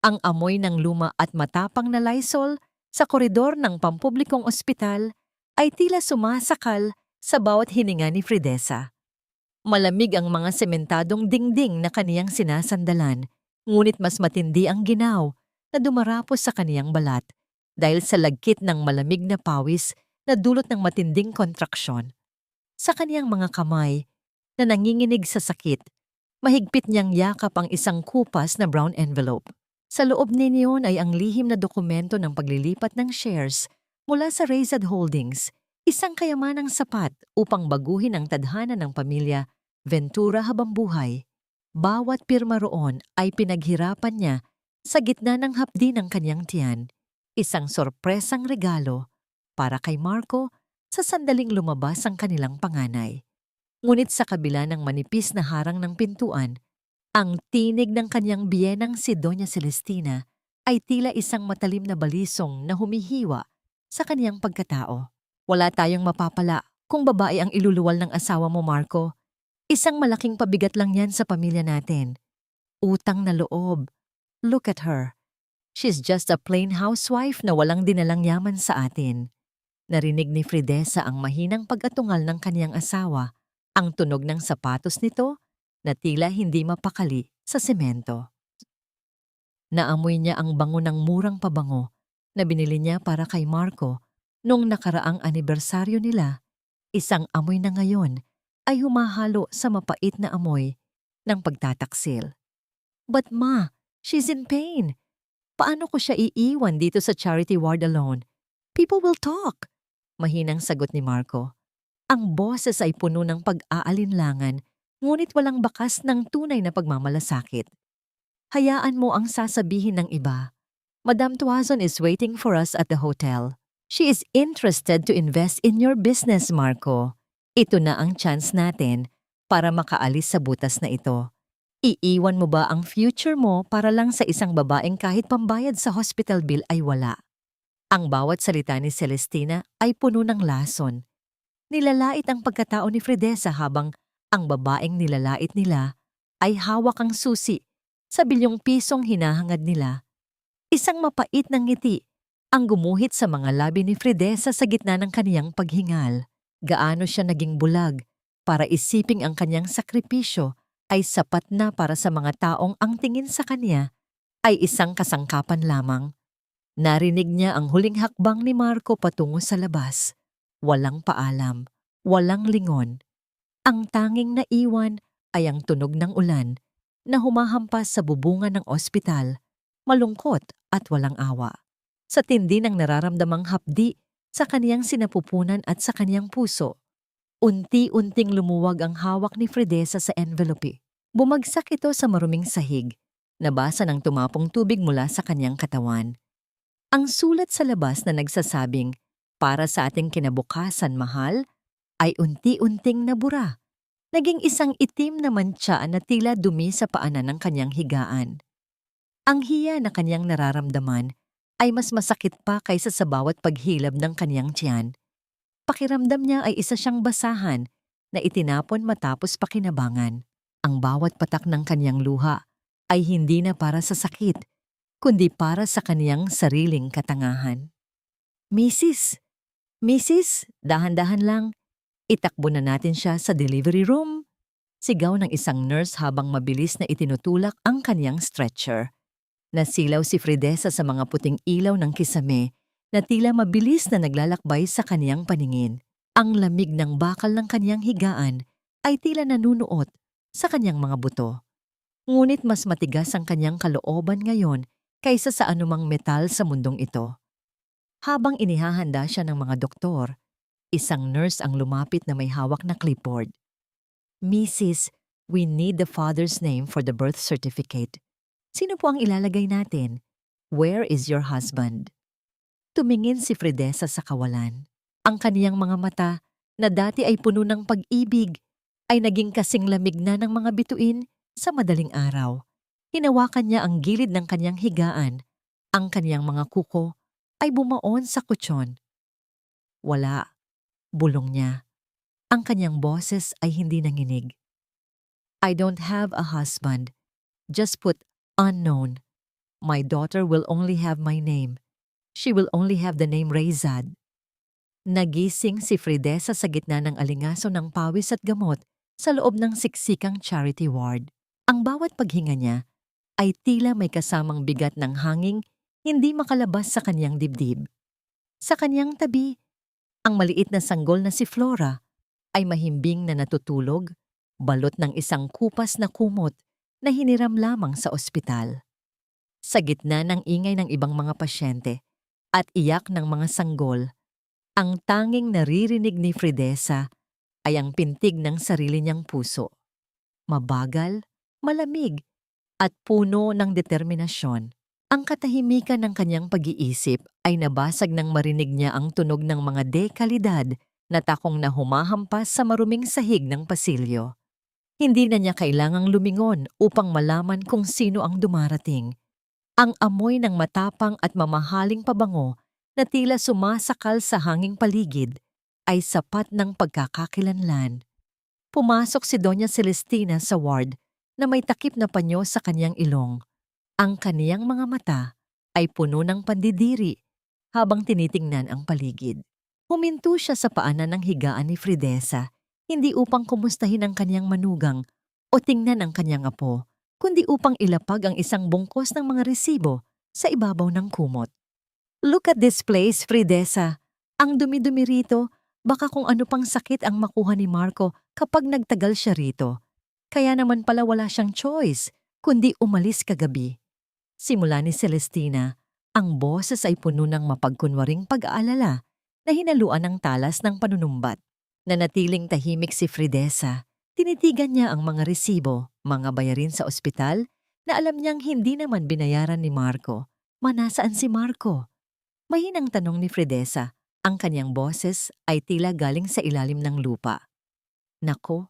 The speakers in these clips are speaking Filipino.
Ang amoy ng luma at matapang na Lysol sa koridor ng pampublikong ospital ay tila sumasakal sa bawat hininga ni Fridesa. Malamig ang mga sementadong dingding na kaniyang sinasandalan, ngunit mas matindi ang ginaw na dumarapos sa kaniyang balat dahil sa lagkit ng malamig na pawis na dulot ng matinding kontraksyon. Sa kaniyang mga kamay na nanginginig sa sakit, mahigpit niyang yakap ang isang kupas na brown envelope. Sa loob niyon ay ang lihim na dokumento ng paglilipat ng shares mula sa Rayzad Holdings, isang kayamanang sapat upang baguhin ang tadhana ng pamilya Ventura habang buhay. Bawat pirma roon ay pinaghirapan niya sa gitna ng hapdi ng kanyang tiyan, isang sorpresang regalo para kay Marco sa sandaling lumabas ang kanilang panganay. Ngunit sa kabila ng manipis na harang ng pintuan, ang tinig ng kanyang biyenang si Doña Celestina ay tila isang matalim na balisong na humihiwa sa kanyang pagkatao. Wala tayong mapapala kung babae ang iluluwal ng asawa mo, Marco. Isang malaking pabigat lang yan sa pamilya natin. Utang na loob. Look at her. She's just a plain housewife na walang dinalang yaman sa atin. Narinig ni Fridesa ang mahinang pag-atungal ng kanyang asawa, ang tunog ng sapatos nito na tila hindi mapakali sa semento. Naamoy niya ang bango ng murang pabango na binili niya para kay Marco nung nakaraang anibersaryo nila, isang amoy na ngayon ay humahalo sa mapait na amoy ng pagtataksil. But ma, she's in pain. Paano ko siya iiwan dito sa charity ward alone? People will talk. Mahinang sagot ni Marco. Ang boses ay puno ng pag-aalinlangan, ngunit walang bakas ng tunay na pagmamalasakit. Hayaan mo ang sasabihin ng iba. Madame Tuazon is waiting for us at the hotel. She is interested to invest in your business, Marco. Ito na ang chance natin para makaalis sa butas na ito. Iiwan mo ba ang future mo para lang sa isang babaeng kahit pambayad sa hospital bill ay wala? Ang bawat salita ni Celestina ay puno ng lason. Nilalait ang pagkatao ni Fridesa habang ang babaeng nilalait nila ay hawak ang susi sa bilyong pisong hinahangad nila. Isang mapait na ngiti ang gumuhit sa mga labi ni Fridesa sa gitna ng kaniyang paghingal. Gaano siya naging bulag para isiping ang kanyang sakripisyo ay sapat na para sa mga taong ang tingin sa kanya ay isang kasangkapan lamang. Narinig niya ang huling hakbang ni Marco patungo sa labas. Walang paalam, walang lingon. Ang tanging naiwan ay ang tunog ng ulan na humahampas sa bubungan ng ospital, malungkot at walang awa. Sa tindi ng nararamdamang hapdi sa kaniyang sinapupunan at sa kaniyang puso, unti-unting lumuwag ang hawak ni Fridesa sa envelope. Bumagsak ito sa maruming sahig, nabasa ng tumapong tubig mula sa kaniyang katawan. Ang sulat sa labas na nagsasabing, para sa ating kinabukasan, mahal, ay unti-unting nabura. Naging isang itim na mantsa na tila dumi sa paanan ng kanyang higaan. Ang hiya na kanyang nararamdaman ay mas masakit pa kaysa sa bawat paghilab ng kanyang tiyan. Pakiramdam niya ay isa siyang basahan na itinapon matapos pakinabangan. Ang bawat patak ng kanyang luha ay hindi na para sa sakit, kundi para sa kaniyang sariling katangahan. Mrs., dahan-dahan lang. Itakbo na natin siya sa delivery room. Sigaw ng isang nurse habang mabilis na itinutulak ang kaniyang stretcher. Nasilaw si Fridesa sa mga puting ilaw ng kisame na tila mabilis na naglalakbay sa kaniyang paningin. Ang lamig ng bakal ng kaniyang higaan ay tila nanunuot sa kaniyang mga buto. Ngunit mas matigas ang kaniyang kalooban ngayon kaysa sa anumang metal sa mundong ito. Habang inihahanda siya ng mga doktor, isang nurse ang lumapit na may hawak na clipboard. Mrs., we need the father's name for the birth certificate. Sino po ang ilalagay natin? Where is your husband? Tumingin si Fridesa sa kawalan. Ang kaniyang mga mata, na dati ay puno ng pag-ibig, ay naging kasing lamig na ng mga bituin sa madaling araw. Hinawakan niya ang gilid ng kaniyang higaan. Ang kaniyang mga kuko ay bumaon sa kutsyon. Wala. Bulong niya. Ang kanyang boses ay hindi nanginig. I don't have a husband. Just put unknown. My daughter will only have my name. She will only have the name Rayzad. Nagising si Fridesa sa gitna ng alingaso ng pawis at gamot sa loob ng siksikang charity ward. Ang bawat paghinga niya ay tila may kasamang bigat ng hanging hindi makalabas sa kanyang dibdib. Sa kanyang tabi, ang maliit na sanggol na si Flora ay mahimbing na natutulog, balot ng isang kupas na kumot na hiniram lamang sa ospital. Sa gitna ng ingay ng ibang mga pasyente at iyak ng mga sanggol, ang tanging naririnig ni Fridesa ay ang pintig ng sarili niyang puso. Mabagal, malamig, at puno ng determinasyon. Ang katahimikan ng kanyang pag-iisip ay nabasag nang marinig niya ang tunog ng mga dekalidad na takong na humahampas sa maruming sahig ng pasilyo. Hindi na niya kailangang lumingon upang malaman kung sino ang dumarating. Ang amoy ng matapang at mamahaling pabango na tila sumasakal sa hanging paligid ay sapat ng pagkakakilanlan. Pumasok si Doña Celestina sa ward na may takip na panyo sa kanyang ilong. Ang kaniyang mga mata ay puno ng pandidiri habang tinitingnan ang paligid. Huminto siya sa paanan ng higaan ni Fridesa, hindi upang kumustahin ang kanyang manugang o tingnan ang kanyang apo, kundi upang ilapag ang isang bungkos ng mga resibo sa ibabaw ng kumot. Look at this place, Fridesa. Ang dumi-dumi rito, baka kung ano pang sakit ang makuha ni Marco kapag nagtagal siya rito. Kaya naman pala wala siyang choice, kundi umalis kagabi. Simula ni Celestina, ang boses ay puno ng mapagkunwaring pag-aalala na hinaluan ng talas ng panunumbat. Nanatiling tahimik si Fridesa. Tinitigan niya ang mga resibo, mga bayarin sa ospital na alam niyang hindi naman binayaran ni Marco. Manasaan si Marco? Mahinang tanong ni Fridesa. Ang kanyang boses ay tila galing sa ilalim ng lupa. Nako,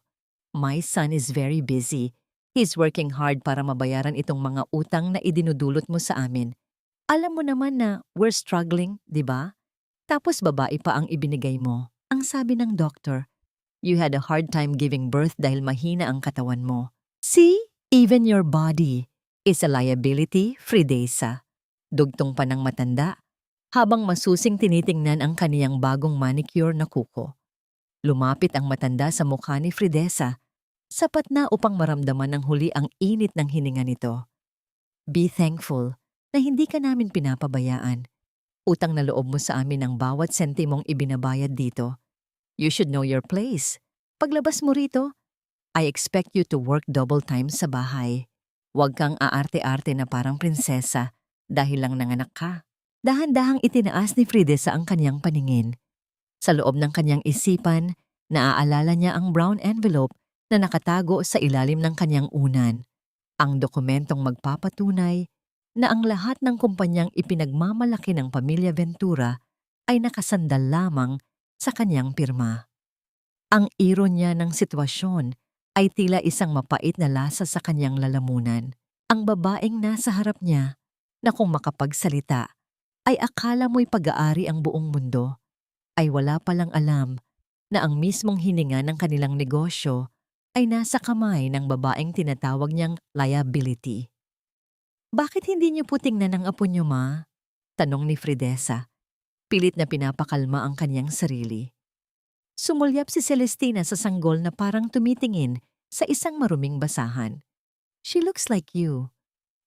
my son is very busy. He's working hard para mabayaran itong mga utang na idinudulot mo sa amin. Alam mo naman na we're struggling, di ba? Tapos babae pa ang ibinigay mo. Ang sabi ng doktor, you had a hard time giving birth dahil mahina ang katawan mo. See? Even your body is a liability, Fridesa. Dugtong pa ng matanda, habang masusing tinitingnan ang kaniyang bagong manicure na kuko. Lumapit ang matanda sa mukha ni Fridesa. Sapat na upang maramdaman ng huli ang init ng hininga nito. Be thankful na hindi ka namin pinapabayaan. Utang na loob mo sa amin ang bawat sentimong ibinabayad dito. You should know your place. Paglabas mo rito, I expect you to work double time sa bahay. Huwag kang aarte-arte na parang prinsesa dahil lang nanganak ka. Dahan-dahang itinaas ni Fridesa ang kanyang paningin. Sa loob ng kanyang isipan, naaalala niya ang brown envelope na nakatago sa ilalim ng kanyang unan, ang dokumentong magpapatunay na ang lahat ng kumpanyang ipinagmamalaki ng pamilya Ventura ay nakasandal lamang sa kanyang pirma. Ang ironya ng sitwasyon ay tila isang mapait na lasa sa kanyang lalamunan. Ang babaeng nasa harap niya na kung makapagsalita ay akala mo'y pag-aari ang buong mundo, ay wala palang alam na ang mismong hininga ng kanilang negosyo ay nasa kamay ng babaeng tinatawag niyang liability. Bakit hindi niyo po tingnan ang apo niyo, ma? Tanong ni Fridesa. Pilit na pinapakalma ang kanyang sarili. Sumulyap si Celestina sa sanggol na parang tumitingin sa isang maruming basahan. She looks like you.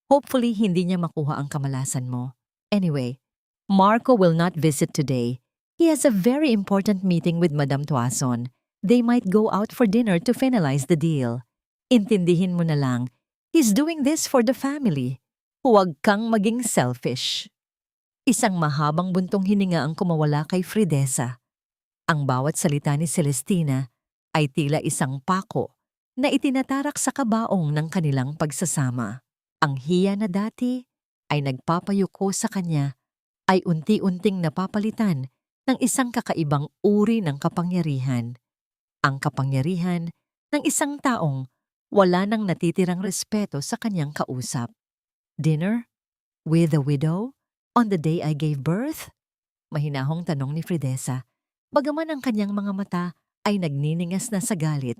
Hopefully hindi niya makuha ang kamalasan mo. Anyway, Marco will not visit today. He has a very important meeting with Madame Tuason. They might go out for dinner to finalize the deal. Intindihin mo na lang, he's doing this for the family. Huwag kang maging selfish. Isang mahabang buntong hininga ang kumawala kay Fridesa. Ang bawat salita ni Celestina ay tila isang pako na itinatarak sa kabaong ng kanilang pagsasama. Ang hiya na dati ay nagpapayuko sa kanya ay unti-unting napapalitan ng isang kakaibang uri ng kapangyarihan. Ang kapangyarihan ng isang taong wala nang natitirang respeto sa kanyang kausap. Dinner? With the widow? On the day I gave birth? Mahinahong tanong ni Fridesa, bagaman ang kanyang mga mata ay nagniningas na sa galit.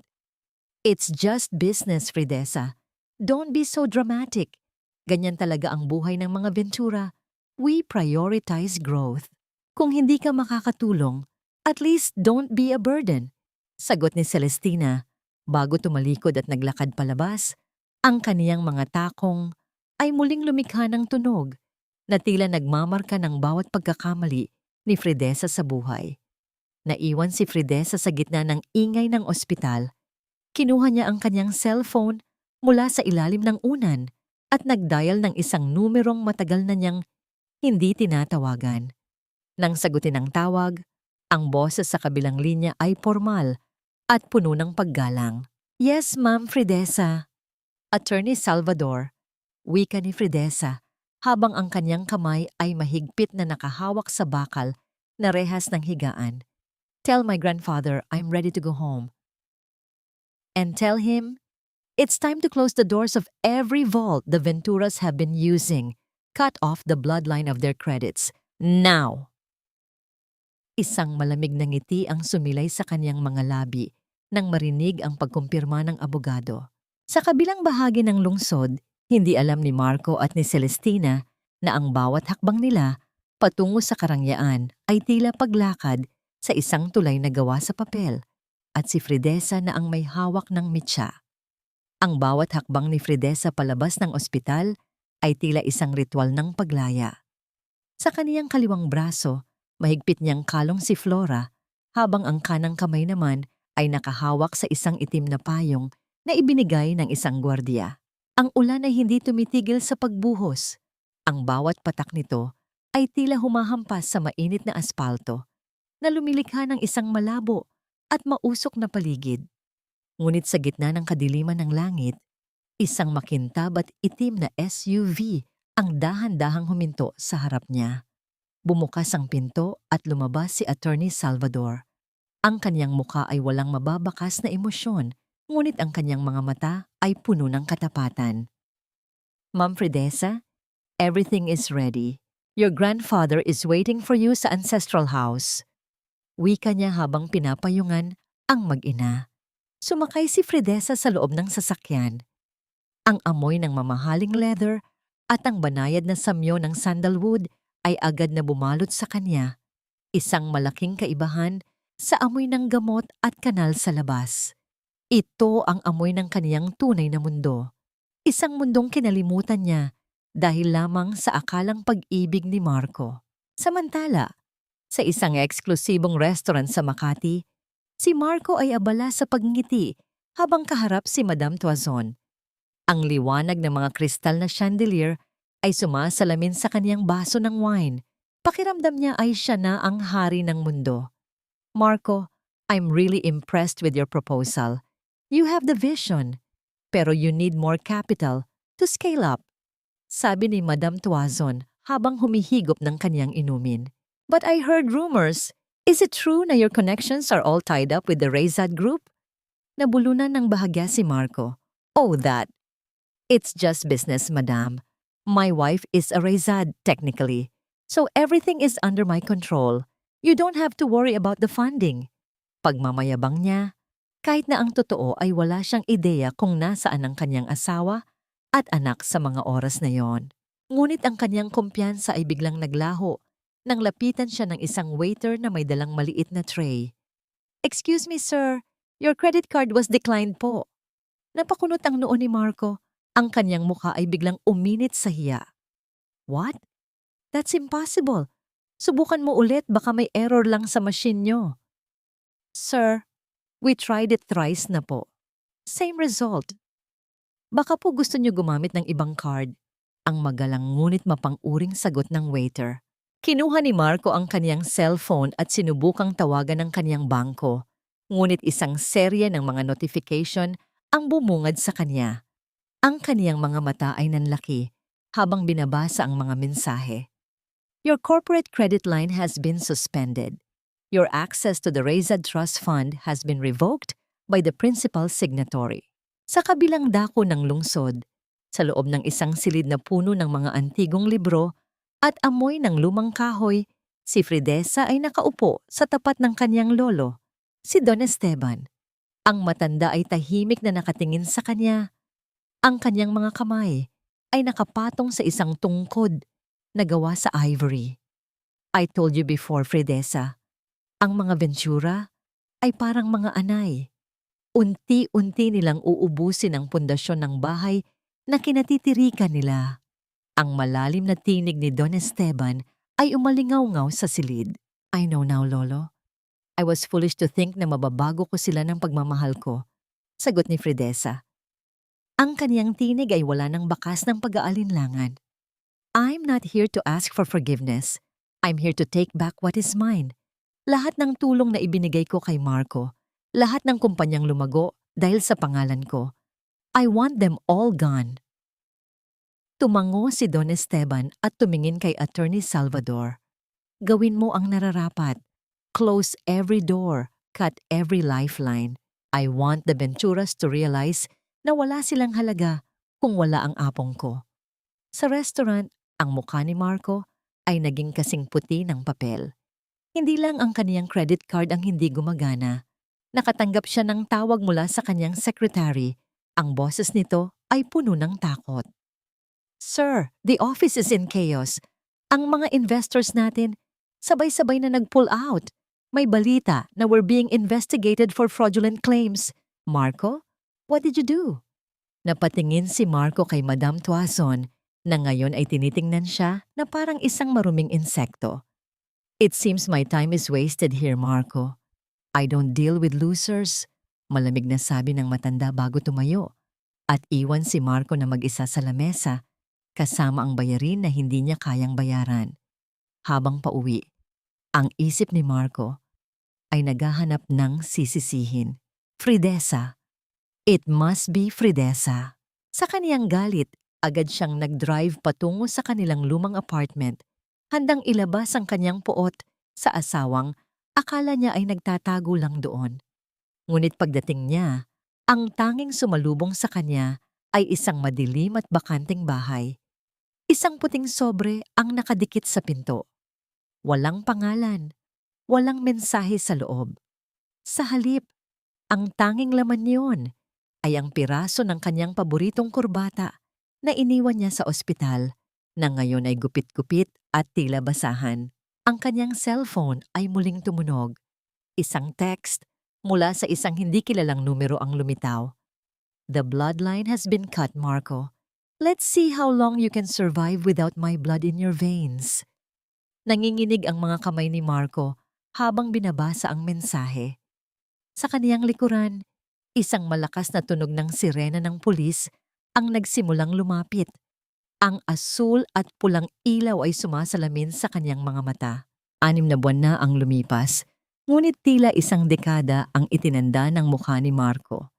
It's just business, Fridesa. Don't be so dramatic. Ganyan talaga ang buhay ng mga Ventura. We prioritize growth. Kung hindi ka makakatulong, at least don't be a burden. Sagot ni Celestina, bago tumalikod at naglakad palabas, ang kaniyang mga takong ay muling lumikha ng tunog na tila nagmamarka ng bawat pagkakamali ni Fridesa sa buhay. Naiwan si Fridesa sa gitna ng ingay ng ospital. Kinuha niya ang kanyang cellphone mula sa ilalim ng unan at nag-dial ng isang numerong matagal na niyang hindi tinatawagan. Nang sagutin ang tawag, ang boses sa kabilang linya ay formal at puno ng paggalang. Yes, Ma'am Fridesa. Attorney Salvador, wika ni Fridesa habang ang kanyang kamay ay mahigpit na nakahawak sa bakal na rehas ng higaan. Tell my grandfather I'm ready to go home. And tell him, it's time to close the doors of every vault the Venturas have been using. Cut off the bloodline of their credits. Now! Isang malamig na ngiti ang sumilay sa kanyang mga labi nang marinig ang pagkumpirma ng abogado. Sa kabilang bahagi ng lungsod, hindi alam ni Marco at ni Celestina na ang bawat hakbang nila patungo sa karangyaan ay tila paglakad sa isang tulay na gawa sa papel at si Fridesa na ang may hawak ng mitsa. Ang bawat hakbang ni Fridesa palabas ng ospital ay tila isang ritual ng paglaya. Sa kaniyang kaliwang braso, mahigpit niyang kalong si Flora habang ang kanang kamay naman ay nakahawak sa isang itim na payong na ibinigay ng isang gwardiya. Ang ulan ay hindi tumitigil sa pagbuhos. Ang bawat patak nito ay tila humahampas sa mainit na aspalto na lumilikha ng isang malabo at mausok na paligid. Ngunit sa gitna ng kadiliman ng langit, isang makintab at itim na SUV ang dahan-dahang huminto sa harap niya. Bumukas ang pinto at lumabas si Attorney Salvador. Ang kanyang muka ay walang mababakas na emosyon, ngunit ang kanyang mga mata ay puno ng katapatan. Ma'am Fridesa, everything is ready. Your grandfather is waiting for you sa ancestral house. Wika niya habang pinapayungan ang mag-ina. Sumakay si Fridesa sa loob ng sasakyan. Ang amoy ng mamahaling leather at ang banayad na samyo ng sandalwood ay agad na bumalot sa kanya, isang malaking kaibahan sa amoy ng gamot at kanal sa labas. Ito ang amoy ng kaniyang tunay na mundo, isang mundong kinalimutan niya dahil lamang sa akalang pag-ibig ni Marco. Samantala, sa isang eksklusibong restaurant sa Makati, si Marco ay abala sa pagngiti habang kaharap si Madame Tuazon. Ang liwanag ng mga kristal na chandelier ay sumasalamin sa kaniyang baso ng wine. Pakiramdam niya ay siya na ang hari ng mundo. Marco, I'm really impressed with your proposal. You have the vision, pero you need more capital to scale up. Sabi ni Madame Tuazon habang humihigop ng kaniyang inumin. But I heard rumors. Is it true na your connections are all tied up with the Rayzad Group? Nabulunan ng bahagya si Marco. Oh, that. It's just business, Madame. My wife is a Rayzad, technically. So everything is under my control. You don't have to worry about the funding. Pagmamayabang niya, kahit na ang totoo ay wala siyang ideya kung nasaan ang kanyang asawa at anak sa mga oras na yon. Ngunit ang kanyang kumpiyansa ay biglang naglaho nang lapitan siya ng isang waiter na may dalang maliit na tray. Excuse me, sir. Your credit card was declined po. Napakunot ang noo ni Marco. Ang kanyang mukha ay biglang uminit sa hiya. What? That's impossible. Subukan mo ulit, baka may error lang sa machine nyo. Sir, we tried it thrice na po. Same result. Baka po gusto nyo gumamit ng ibang card. Ang magalang ngunit mapang-uring sagot ng waiter. Kinuha ni Marco ang kaniyang cellphone at sinubukang tawagan ng kaniyang bangko. Ngunit isang serye ng mga notification ang bumungad sa kanya. Ang kaniyang mga mata ay nanlaki habang binabasa ang mga mensahe. Your corporate credit line has been suspended. Your access to the Rayzad Trust Fund has been revoked by the principal signatory. Sa kabilang dako ng lungsod, sa loob ng isang silid na puno ng mga antigong libro at amoy ng lumang kahoy, si Fridesa ay nakaupo sa tapat ng kanyang lolo, si Don Esteban. Ang matanda ay tahimik na nakatingin sa kanya. Ang kanyang mga kamay ay nakapatong sa isang tungkod na gawa sa ivory. I told you before, Fridesa, ang mga Ventura ay parang mga anay. Unti-unti nilang uubusin ang pundasyon ng bahay na kinatitirikan nila. Ang malalim na tinig ni Don Esteban ay umalingaw-ngaw sa silid. I know now, Lolo. I was foolish to think na mababago ko sila ng pagmamahal ko, sagot ni Fridesa. Ang kaniyang tinig ay wala ng bakas ng pag-aalinlangan. I'm not here to ask for forgiveness. I'm here to take back what is mine. Lahat ng tulong na ibinigay ko kay Marco, lahat ng kumpanyang lumago dahil sa pangalan ko, I want them all gone. Tumango si Don Esteban at tumingin kay Attorney Salvador. Gawin mo ang nararapat. Close every door, cut every lifeline. I want the Venturas to realize na wala silang halaga kung wala ang apong ko. Sa restaurant, ang mukha ni Marco ay naging kasing puti ng papel. Hindi lang ang kaniyang credit card ang hindi gumagana. Nakatanggap siya ng tawag mula sa kanyang secretary. Ang boses nito ay puno ng takot. Sir, the office is in chaos. Ang mga investors natin sabay-sabay na nag-pull out. May balita na we're being investigated for fraudulent claims. Marco, what did you do? Napatingin si Marco kay Madam Tuazon na ngayon ay tinitingnan siya na parang isang maruming insekto. It seems my time is wasted here, Marco. I don't deal with losers. Malamig na sabi ng matanda bago tumayo. At iwan si Marco na mag-isa sa lamesa kasama ang bayarin na hindi niya kayang bayaran. Habang pauwi, ang isip ni Marco ay naghahanap ng sisisihin. Fridesa. It must be Fridesa. Sa kaniyang galit, agad siyang nag-drive patungo sa kanilang lumang apartment, handang ilabas ang kanyang puot sa asawang akala niya ay nagtatago lang doon. Ngunit pagdating niya, ang tanging sumalubong sa kanya ay isang madilim at bakanting bahay. Isang puting sobre ang nakadikit sa pinto. Walang pangalan. Walang mensahe sa loob. Sa halip, ang tanging laman niyon ay ang piraso ng kanyang paboritong kurbata na iniwan niya sa ospital na ngayon ay gupit-gupit at tila basahan. Ang kanyang cellphone ay muling tumunog. Isang text mula sa isang hindi kilalang numero ang lumitaw. The bloodline has been cut, Marco. Let's see how long you can survive without my blood in your veins. Nanginginig ang mga kamay ni Marco habang binabasa ang mensahe. Sa kaniyang likuran, isang malakas na tunog ng sirena ng pulis ang nagsimulang lumapit. Ang asul at pulang ilaw ay sumasalamin sa kaniyang mga mata. 6 na buwan na ang lumipas, ngunit tila isang dekada ang itinanda ng mukha ni Marco.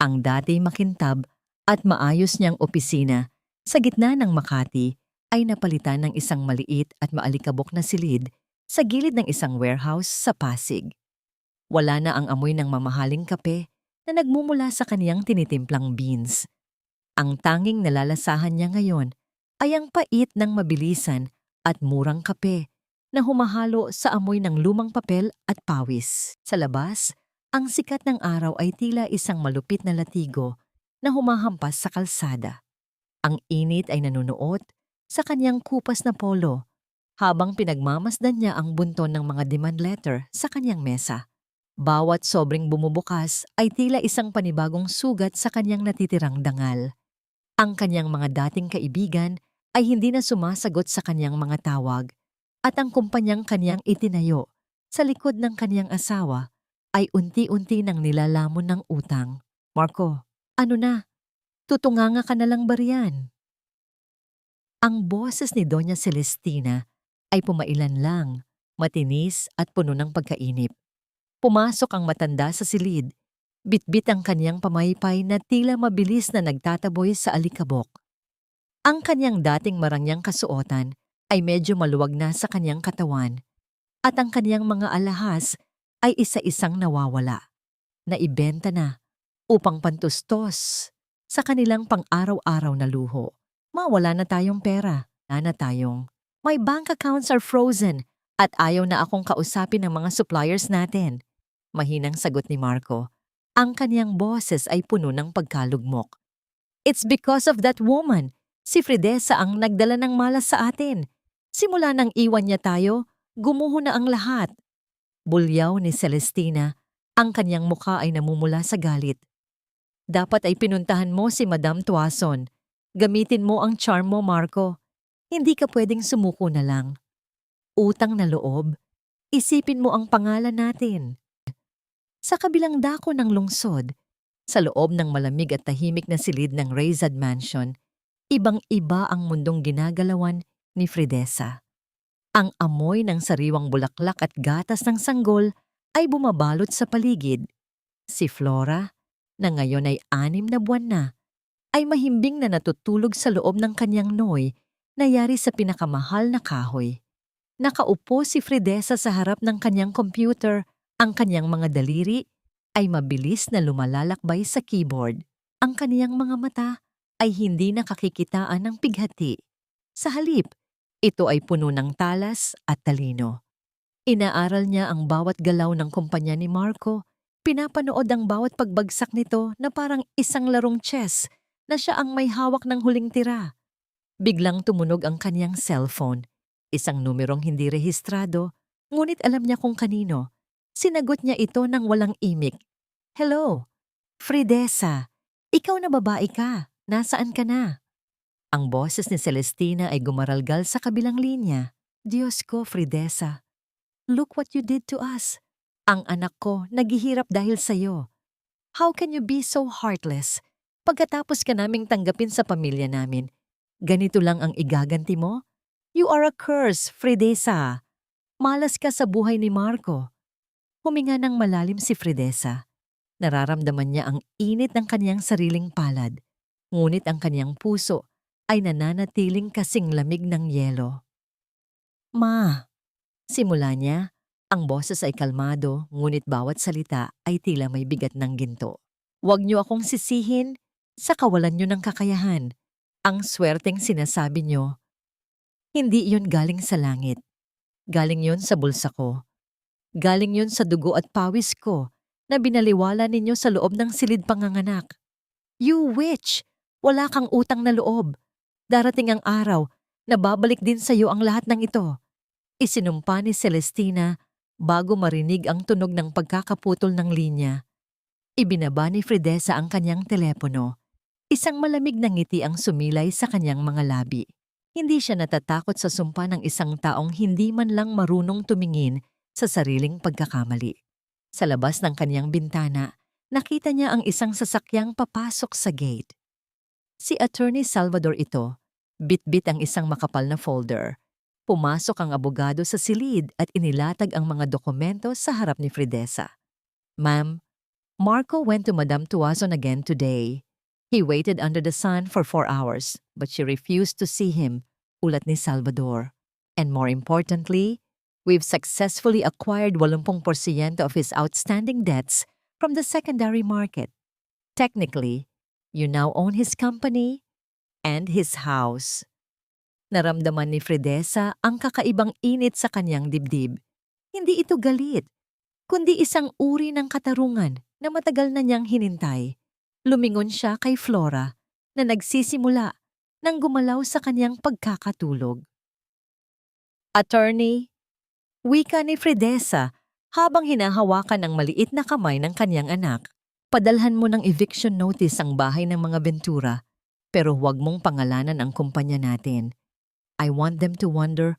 Ang dati makintab at maayos niyang opisina sa gitna ng Makati ay napalitan ng isang maliit at maalikabok na silid sa gilid ng isang warehouse sa Pasig. Wala na ang amoy ng mamahaling kape na nagmumula sa kaniyang tinitimplang beans. Ang tanging nalalasahan niya ngayon ay ang pait ng mabilisan at murang kape na humahalo sa amoy ng lumang papel at pawis. Sa labas, ang sikat ng araw ay tila isang malupit na latigo na humahampas sa kalsada. Ang init ay nanunuot sa kanyang kupas na polo habang pinagmamasdan niya ang bunton ng mga demand letter sa kanyang mesa. Bawat sobrang bumubukas ay tila isang panibagong sugat sa kanyang natitirang dangal. Ang kanyang mga dating kaibigan ay hindi na sumasagot sa kanyang mga tawag at ang kumpanyang kanyang itinayo sa likod ng kanyang asawa ay unti-unti nang nilalamon ng utang. Marco, ano na? Tutunganga ka na lang ba riyan? Ang boses ni Doña Celestina ay pumailan lang, matinis at puno ng pagkainip. Pumasok ang matanda sa silid, bitbit ang kanyang pamaypay na tila mabilis na nagtataboy sa alikabok. Ang kanyang dating marangyang kasuotan ay medyo maluwag na sa kanyang katawan at ang kanyang mga alahas ay isa-isang nawawala, na ibenta na upang pantustos sa kanilang pang-araw-araw na luho. Mawala na tayong pera, na tayong my bank accounts are frozen at ayaw na akong kausapin ng mga suppliers natin. Mahinang sagot ni Marco. Ang kaniyang boses ay puno ng pagkalugmok. It's because of that woman, Si Fridesa ang nagdala ng malas sa atin. Simula nang iwan niya tayo, gumuho na ang lahat. Bulyaw ni Celestina, ang kanyang mukha ay namumula sa galit. Dapat ay pinuntahan mo si Madam Tuason. Gamitin mo ang charm mo, Marco. Hindi ka pwedeng sumuko na lang. Utang na loob. Isipin mo ang pangalan natin. Sa kabilang dako ng lungsod, sa loob ng malamig at tahimik na silid ng Rayzad Mansion, ibang-iba ang mundong ginagalawan ni Fridesa. Ang amoy ng sariwang bulaklak at gatas ng sanggol ay bumabalot sa paligid. Si Flora, na ngayon ay 6 na buwan na, ay mahimbing na natutulog sa loob ng kanyang noy na yari sa pinakamahal na kahoy. Nakaupo si Fridesa sa harap ng kanyang computer, ang kanyang mga daliri ay mabilis na lumalalakbay sa keyboard. Ang kaniyang mga mata ay hindi nakakikitaan ng pighati. Sa halip, ito ay puno ng talas at talino. Inaaral niya ang bawat galaw ng kumpanya ni Marco, pinapanood ang bawat pagbagsak nito na parang isang larong chess na siya ang may hawak ng huling tira. Biglang tumunog ang kaniyang cellphone. Isang numerong hindi rehistrado, ngunit alam niya kung kanino. Sinagot niya ito ng walang imik. Hello, Fridesa. Ikaw na babae ka. Nasaan ka na? Ang boses ni Celestina ay gumaralgal sa kabilang linya. Diyos ko, Fridesa. Look what you did to us. Ang anak ko naghihirap dahil sa'yo. How can you be so heartless? Pagkatapos ka naming tanggapin sa pamilya namin, ganito lang ang igaganti mo? You are a curse, Fridesa. Malas ka sa buhay ni Marco. Huminga ng malalim si Fridesa. Nararamdaman niya ang init ng kaniyang sariling palad, ngunit ang kaniyang puso ay nananatiling kasing lamig ng yelo. Ma, simula niya, ang boses ay kalmado, ngunit bawat salita ay tila may bigat ng ginto. Huwag niyo akong sisihin sa kawalan niyo ng kakayahan. Ang swerteng sinasabi niyo, hindi iyon galing sa langit. Galing yun sa bulsa ko. Galing yun sa dugo at pawis ko na binaliwala ninyo sa loob ng silid panganganak. You witch! Wala kang utang na loob. Darating ang araw na babalik din sa iyo ang lahat ng ito. Isinumpa ni Celestina bago marinig ang tunog ng pagkakaputol ng linya. Ibinaba ni Fridesa ang kanyang telepono. Isang malamig na ngiti ang sumilay sa kanyang mga labi. Hindi siya natatakot sa sumpa ng isang taong hindi man lang marunong tumingin sa sariling pagkakamali. Sa labas ng kanyang bintana, nakita niya ang isang sasakyang papasok sa gate. Si Attorney Salvador ito, bitbit ang isang makapal na folder. Pumasok ang abogado sa silid at inilatag ang mga dokumento sa harap ni Fridesa. Ma'am, Marco went to Madam Tuazon again today. He waited under the sun for 4 hours, but she refused to see him, ulat ni Salvador. And more importantly, we've successfully acquired 80% of his outstanding debts from the secondary market. Technically, you now own his company and his house. Naramdaman ni Fridesa ang kakaibang init sa kanyang dibdib. Hindi ito galit, kundi isang uri ng katarungan na matagal na niyang hinintay. Lumingon siya kay Flora na nagsisimula nang gumalaw sa kanyang pagkakatulog. Attorney, wika ni Fridesa habang hinahawakan ng maliit na kamay ng kanyang anak. Padalhan mo ng eviction notice ang bahay ng mga Ventura, pero huwag mong pangalanan ang kumpanya natin. I want them to wonder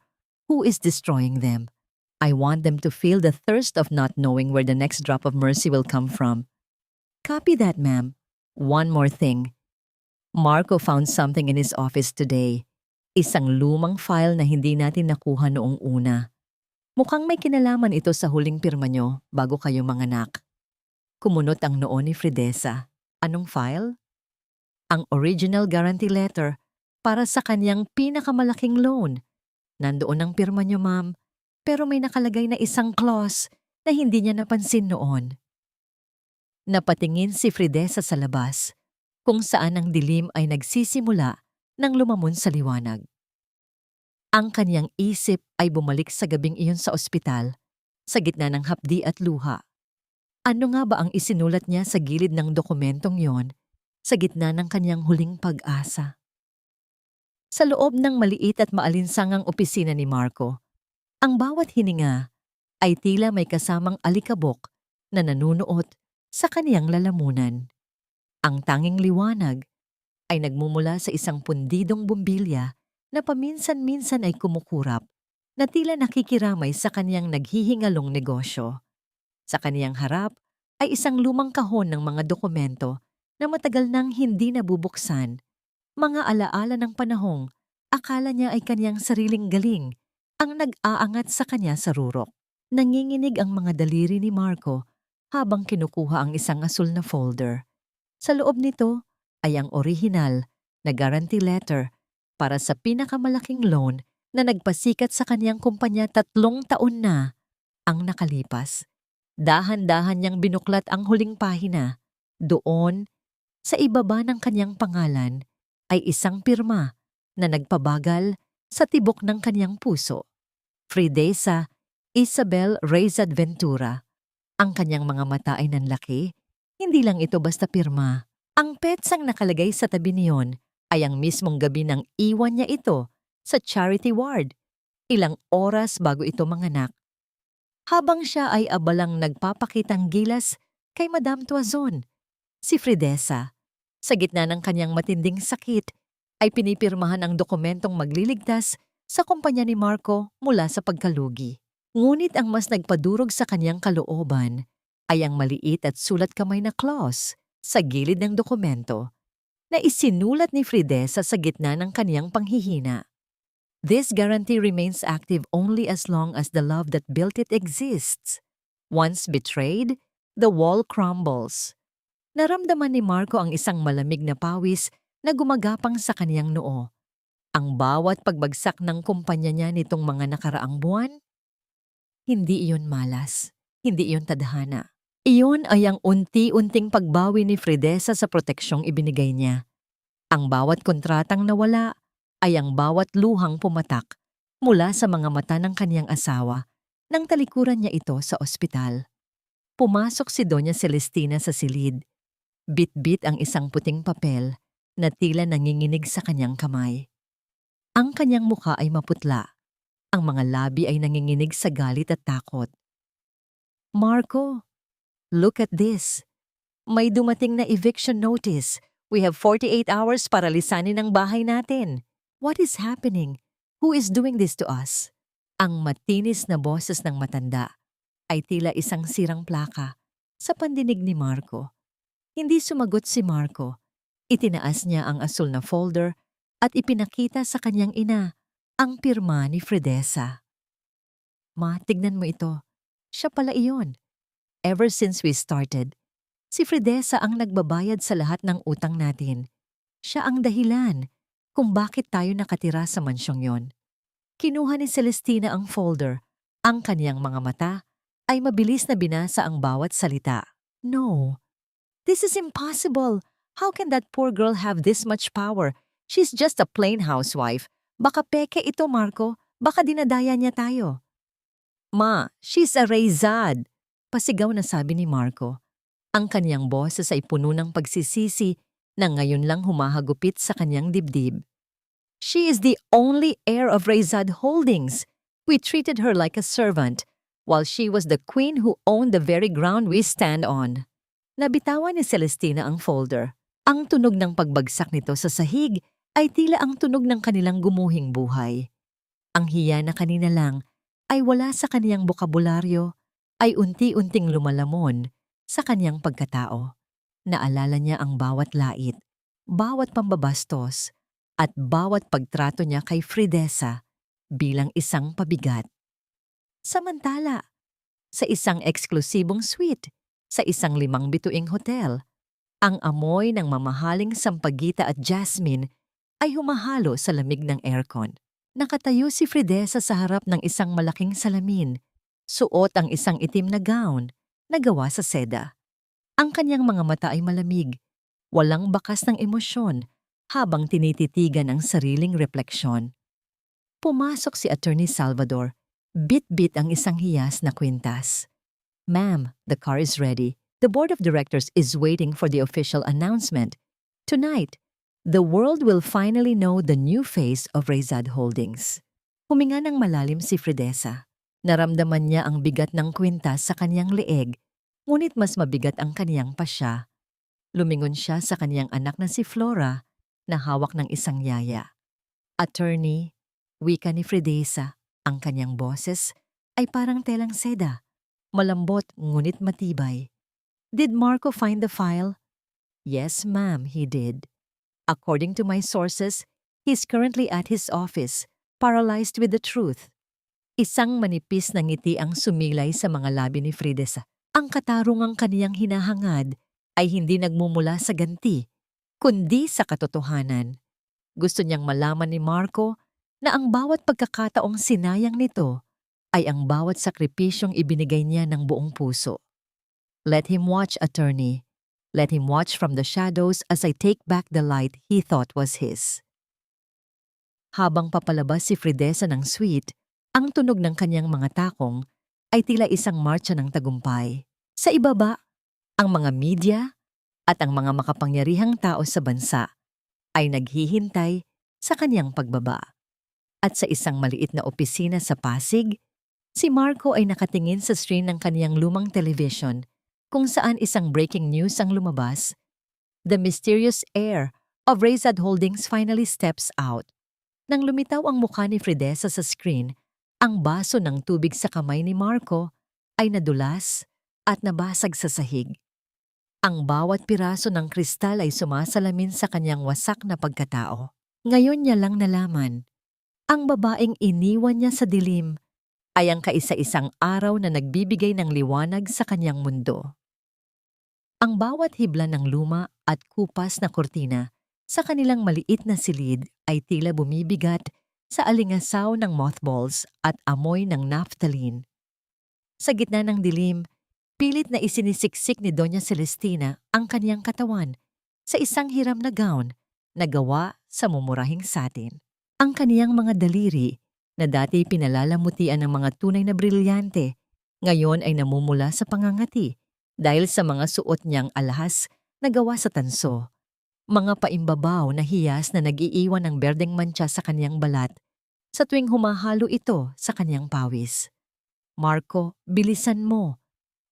who is destroying them. I want them to feel the thirst of not knowing where the next drop of mercy will come from. Copy that, ma'am. One more thing. Marco found something in his office today. Isang lumang file na hindi natin nakuha noong una. Mukhang may kinalaman ito sa huling pirma nyo bago kayo manganak. Kumunot ang noo ni Fridesa. Anong file? Ang original guarantee letter para sa kanyang pinakamalaking loan. Nandoon ang pirma nyo, ma'am, pero may nakalagay na isang clause na hindi niya napansin noon. Napatingin si Fridesa sa labas, kung saan ang dilim ay nagsisimula nang lumamon sa liwanag. Ang kanyang isip ay bumalik sa gabing iyon sa ospital, sa gitna ng hapdi at luha. Ano nga ba ang isinulat niya sa gilid ng dokumentong yon, sa gitna ng kanyang huling pag-asa? Sa loob ng maliit at maalinsangang opisina ni Marco, ang bawat hininga ay tila may kasamang alikabok na nanunuot sa kaniyang lalamunan. Ang tanging liwanag ay nagmumula sa isang pundidong bumbilya na paminsan-minsan ay kumukurap na tila nakikiramay sa kaniyang naghihingalong negosyo. Sa kaniyang harap ay isang lumang kahon ng mga dokumento na matagal nang hindi nabubuksan, mga alaala ng panahong akala niya ay kaniyang sariling galing ang nag-aangat sa kanya sa rurok. Nanginginig ang mga daliri ni Marco habang kinukuha ang isang asul na folder. Sa loob nito ay ang orihinal na guarantee letter para sa pinakamalaking loan na nagpasikat sa kaniyang kumpanya 3 taon na ang nakalipas. Dahan-dahan niyang binuklat ang huling pahina. Doon, sa ibaba ng kaniyang pangalan, ay isang pirma na nagpabagal sa tibok ng kaniyang puso. Fridesa Isabel Reyzad Ventura. Ang kanyang mga mata ay nanlaki. Hindi lang ito basta pirma. Ang petsang nakalagay sa tabi niyon ay ang mismong gabi nang iwan niya ito sa charity ward, ilang oras bago ito manganak. Habang siya ay abalang nagpapakitang gilas kay Madame Tuazon, si Fridesa, sa gitna ng kanyang matinding sakit, ay pinipirmahan ang dokumentong magliligtas sa kumpanya ni Marco mula sa pagkalugi. Ngunit ang mas nagpadurog sa kanyang kalooban ay ang maliit at sulat kamay na clause sa gilid ng dokumento na isinulat ni Fridesa sa gitna ng kaniyang panghihina. This guarantee remains active only as long as the love that built it exists. Once betrayed, the wall crumbles. Naramdaman ni Marco ang isang malamig na pawis na gumagapang sa kaniyang noo. Ang bawat pagbagsak ng kumpanya niya nitong mga nakaraang buwan, hindi iyon malas, hindi iyon tadhana. Iyon ay ang unti-unting pagbawi ni Fridesa sa proteksyong ibinigay niya. Ang bawat kontratang nawala ay ang bawat luhang pumatak mula sa mga mata ng kaniyang asawa nang talikuran niya ito sa ospital. Pumasok si Doña Celestina sa silid. Bit-bit ang isang puting papel na tila nanginginig sa kanyang kamay. Ang kanyang mukha ay maputla. Ang mga labi ay nanginginig sa galit at takot. Marco, look at this. May dumating na eviction notice. We have 48 hours para lisanin ang bahay natin. What is happening? Who is doing this to us? Ang matinis na boses ng matanda ay tila isang sirang plaka sa pandinig ni Marco. Hindi sumagot si Marco. Itinaas niya ang asul na folder at ipinakita sa kanyang ina ang pirma ni Fridesa. Ma, tignan mo ito. Siya pala iyon. Ever since we started, si Fridesa ang nagbabayad sa lahat ng utang natin. Siya ang dahilan kung bakit tayo nakatira sa mansyong yon. Kinuha ni Celestina ang folder. Ang kaniyang mga mata ay mabilis na binasa ang bawat salita. No, this is impossible. How can that poor girl have this much power? She's just a plain housewife. Baka peke ito, Marco. Baka dinadaya niya tayo. Ma, she's a Reyzad. Pasigaw na sabi ni Marco. Ang kaniyang boses ay puno ng pagsisisi na ngayon lang humahagupit sa kanyang dibdib. She is the only heir of Reyzad Holdings. We treated her like a servant, while she was the queen who owned the very ground we stand on. Nabitawan ni Celestina ang folder. Ang tunog ng pagbagsak nito sa sahig ay tila ang tunog ng kanilang gumuhing buhay. Ang hiya na kanina lang ay wala sa kaniyang bokabularyo, ay unti-unting lumalamon sa kaniyang pagkatao. Naalala niya ang bawat lait, bawat pambabastos, at bawat pagtrato niya kay Fridesa bilang isang pabigat. Samantala, sa isang eksklusibong suite, sa isang 5 bituing hotel, ang amoy ng mamahaling sampagita at jasmine ay humahalo sa lamig ng aircon. Nakatayo si Fridesa sa harap ng isang malaking salamin. Suot ang isang itim na gown na gawa sa seda. Ang kanyang mga mata ay malamig, walang bakas ng emosyon habang tinititigan ang sariling refleksyon. Pumasok si Attorney Salvador. Bit-bit ang isang hiyas na kwintas. Ma'am, the car is ready. The board of directors is waiting for the official announcement. Tonight, The world will finally know the new face of Rezad Holdings. Huminga ng malalim si Fridesa. Naramdaman niya ang bigat ng kwintas sa kanyang leeg, ngunit mas mabigat ang kaniyang pasya. Lumingon siya sa kaniyang anak na si Flora na hawak ng isang yaya. Attorney, wika ni Fridesa, ang kanyang boses ay parang telang seda, malambot ngunit matibay. Did Marco find the file? Yes, ma'am, he did. According to my sources, he's currently at his office, paralyzed with the truth. Isang manipis na ngiti ang sumilay sa mga labi ni Fridesa. Ang katarungang kaniyang hinahangad ay hindi nagmumula sa ganti, kundi sa katotohanan. Gusto niyang malaman ni Marco na ang bawat pagkakataong sinayang nito ay ang bawat sakripisyong ibinigay niya ng buong puso. Let him watch, attorney. Let him watch from the shadows as I take back the light he thought was his. Habang papalabas si Fridesa ng suite, ang tunog ng kanyang mga takong ay tila isang marcha ng tagumpay. Sa ibaba, ang mga media at ang mga makapangyarihang tao sa bansa ay naghihintay sa kanyang pagbaba. At sa isang maliit na opisina sa Pasig, si Marco ay nakatingin sa screen ng kaniyang lumang television kung saan isang breaking news ang lumabas. The mysterious heir of Rezad Holdings finally steps out. Nang lumitaw ang mukha ni Fridesa sa screen, ang baso ng tubig sa kamay ni Marco ay nadulas at nabasag sa sahig. Ang bawat piraso ng kristal ay sumasalamin sa kanyang wasak na pagkatao. Ngayon niya lang nalaman, ang babaeng iniwan niya sa dilim ay ang kaisa-isang araw na nagbibigay ng liwanag sa kanyang mundo. Ang bawat hibla ng luma at kupas na kurtina sa kanilang maliit na silid ay tila bumibigat sa alingasaw ng mothballs at amoy ng naphthalene. Sa gitna ng dilim, pilit na isinisiksik ni Doña Celestina ang kaniyang katawan sa isang hiram na gown na gawa sa mumurahing satin. Ang kaniyang mga daliri na dati pinalalamutian ng mga tunay na brilyante, ngayon ay namumula sa pangangati dahil sa mga suot niyang alahas na gawa sa tanso. Mga paimbabaw na hiyas na nag-iiwan ng berdeng mantsa sa kaniyang balat sa tuwing humahalo ito sa kaniyang pawis. Marco, bilisan mo.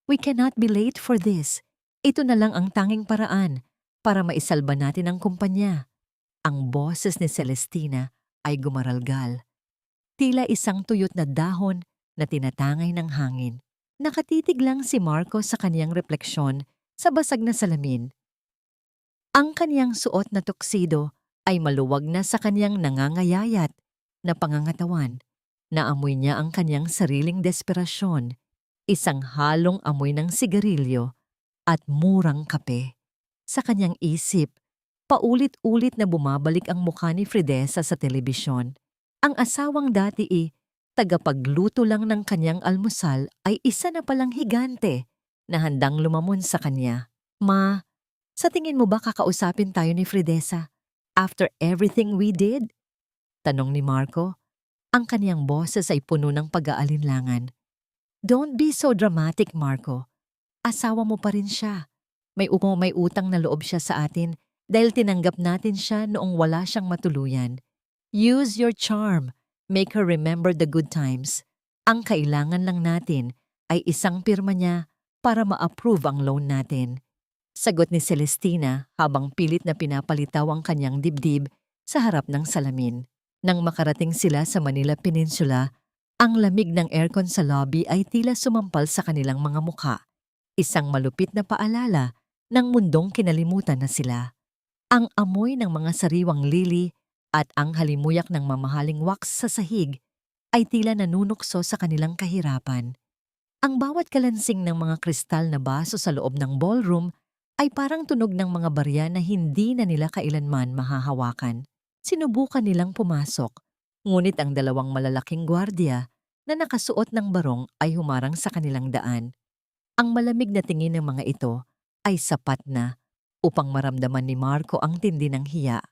We cannot be late for this. Ito na lang ang tanging paraan para maisalba natin ang kumpanya. Ang boses ni Celestina ay gumaralgal. Tila isang tuyot na dahon na tinatangay ng hangin. Nakatitig lang si Marco sa kaniyang refleksyon sa basag na salamin. Ang kaniyang suot na tuxedo ay maluwag na sa kaniyang nangangayayat na pangangatawan. Naamoy niya ang kaniyang sariling desperasyon, isang halong amoy ng sigarilyo at murang kape. Sa kaniyang isip, paulit-ulit na bumabalik ang mukha ni Fridesa sa telebisyon. Ang asawang dati tagapagluto lang ng kanyang almusal ay isa na palang higante na handang lumamon sa kanya. Ma, sa tingin mo ba kakausapin tayo ni Fridesa after everything we did? Tanong ni Marco. Ang kaniyang boses ay puno ng pag-aalinlangan. Don't be so dramatic, Marco. Asawa mo pa rin siya. May utang na loob siya sa atin dahil tinanggap natin siya noong wala siyang matuluyan. Use your charm. Make her remember the good times. Ang kailangan lang natin ay isang pirma niya para ma-approve ang loan natin. Sagot ni Celestina habang pilit na pinapalitaw ang kanyang dibdib sa harap ng salamin. Nang makarating sila sa Manila Peninsula, ang lamig ng aircon sa lobby ay tila sumampal sa kanilang mga mukha. Isang malupit na paalala ng mundong kinalimutan na sila. Ang amoy ng mga sariwang lili at ang halimuyak ng mamahaling wax sa sahig ay tila nanunukso sa kanilang kahirapan. Ang bawat kalansing ng mga kristal na baso sa loob ng ballroom ay parang tunog ng mga barya na hindi na nila kailanman mahahawakan. Sinubukan nilang pumasok, ngunit ang dalawang malalaking gwardiya na nakasuot ng barong ay humarang sa kanilang daan. Ang malamig na tingin ng mga ito ay sapat na upang maramdaman ni Marco ang tindi ng hiya.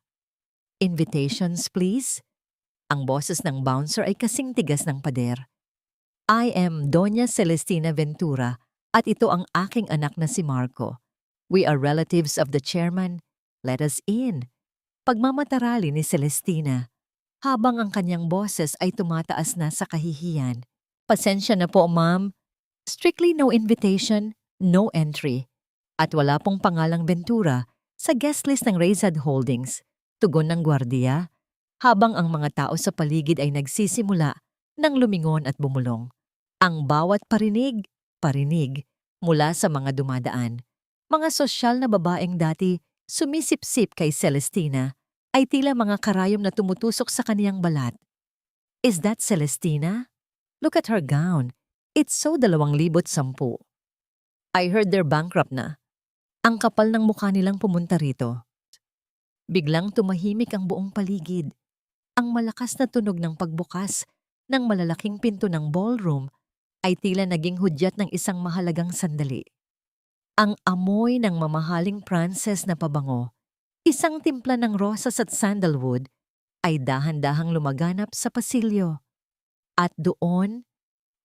Invitations, please? Ang boses ng bouncer ay kasing tigas ng pader. I am Doña Celestina Ventura at ito ang aking anak na si Marco. We are relatives of the chairman. Let us in. pagmamatarali ni Celestina habang ang kanyang boses ay tumataas na sa kahihiyan. Pasensya na po, ma'am. Strictly no invitation, no entry. At wala pong pangalang Ventura sa guest list ng Rayzad Holdings. Tugon ng gwardiya habang ang mga tao sa paligid ay nagsisimula ng lumingon at bumulong. Ang bawat parinig mula sa mga dumadaan. Mga sosyal na babaeng dati sumisipsip kay Celestina ay tila mga karayom na tumutusok sa kaniyang balat. Is that Celestina? Look at her gown. It's so 2010. I heard they're bankrupt na. Ang kapal ng mukha nilang pumunta rito. Biglang tumahimik ang buong paligid. Ang malakas na tunog ng pagbukas ng malalaking pinto ng ballroom ay tila naging hudyat ng isang mahalagang sandali. Ang amoy ng mamahaling Frances na pabango, isang timpla ng rosas at sandalwood, ay dahan-dahang lumaganap sa pasilyo. At doon,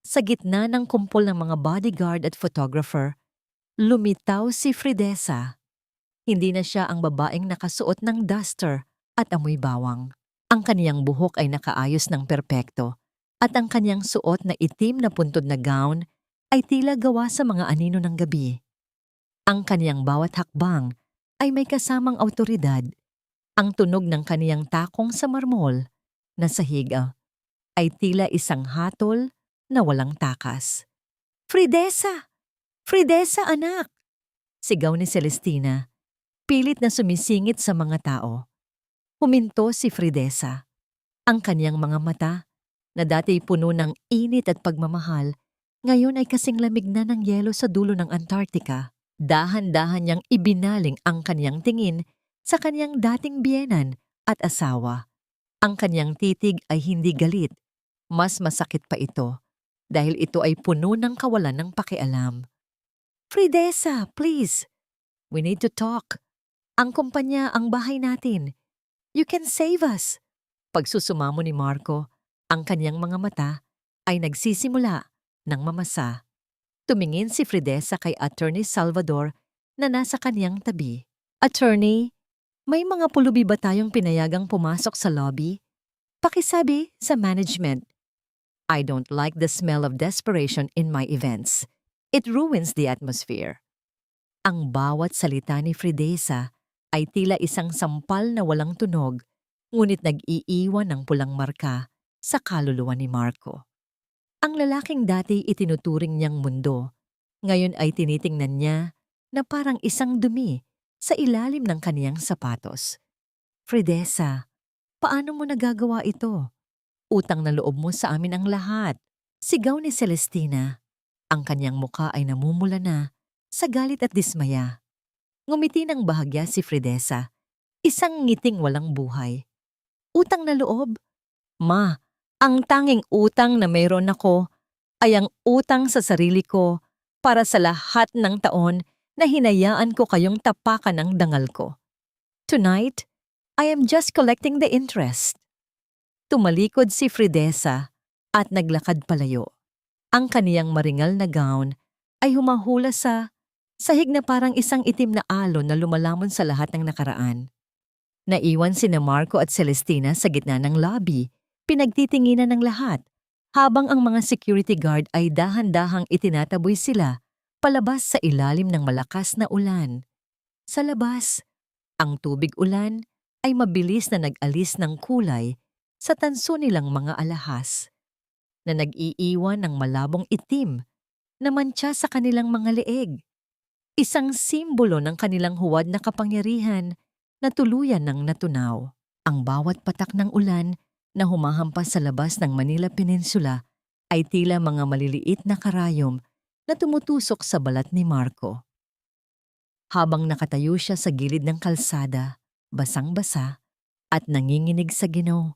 sa gitna ng kumpol ng mga bodyguard at photographer, lumitaw si Fridesa. Hindi na siya ang babaeng nakasuot ng duster at amoy bawang. Ang kaniyang buhok ay nakaayos ng perpekto at ang kaniyang suot na itim na puntod na gown ay tila gawa sa mga anino ng gabi. Ang kaniyang bawat hakbang ay may kasamang awtoridad. Ang tunog ng kaniyang takong sa marmol na sahig ay tila isang hatol na walang takas. Fridesa! Fridesa, anak! Sigaw ni Celestina, pilit na sumisingit sa mga tao. Huminto si Fridesa. Ang kaniyang mga mata, na dati puno ng init at pagmamahal, ngayon ay kasing lamig na ng yelo sa dulo ng Antarctica. Dahan-dahan niyang ibinaling ang kaniyang tingin sa kaniyang dating biyenan at asawa. Ang kaniyang titig ay hindi galit. Mas masakit pa ito dahil ito ay puno ng kawalan ng pakialam. Fridesa, please. We need to talk. Ang kumpanya, ang bahay natin. You can save us. Pagsusumamo ni Marco, ang kaniyang mga mata ay nagsisimula ng mamasa. Tumingin si Fridesa kay Attorney Salvador na nasa kaniyang tabi. Attorney, may mga pulubi ba tayong pinayagang pumasok sa lobby? Pakisabi sa management. I don't like the smell of desperation in my events. It ruins the atmosphere. Ang bawat salita ni Fridesa ay tila isang sampal na walang tunog, ngunit nag-iiwan ng pulang marka sa kaluluwa ni Marco. Ang lalaking dati itinuturing niyang mundo, ngayon ay tinitingnan niya na parang isang dumi sa ilalim ng kaniyang sapatos. Fridesa, paano mo nagagawa ito? Utang na loob mo sa amin ang lahat. Sigaw ni Celestina. Ang kaniyang muka ay namumula na sa galit at dismaya. Ngumiti ng bahagya si Fridesa, isang ngiting walang buhay. Utang na loob? Ma, ang tanging utang na mayroon ako ay ang utang sa sarili ko para sa lahat ng taon na hinayaan ko kayong tapakan ng dangal ko. Tonight, I am just collecting the interest. Tumalikod si Fridesa at naglakad palayo. Ang kaniyang maringal na gown ay humahula sa sahig na parang isang itim na alon na lumalamon sa lahat ng nakaraan. Naiwan sina Marco at Celestina sa gitna ng lobby, pinagtitinginan ng lahat, habang ang mga security guard ay dahan-dahang itinataboy sila palabas sa ilalim ng malakas na ulan. Sa labas, ang tubig ulan ay mabilis na nag-alis ng kulay sa tanso nilang mga alahas, na nag-iiwan ng malabong itim na mantsa sa kanilang mga leeg. Isang simbolo ng kanilang huwad na kapangyarihan na tuluyan ng natunaw. Ang bawat patak ng ulan na humahampas sa labas ng Manila Peninsula ay tila mga maliliit na karayom na tumutusok sa balat ni Marco. Habang nakatayo siya sa gilid ng kalsada, basang-basa at nanginginig sa ginaw,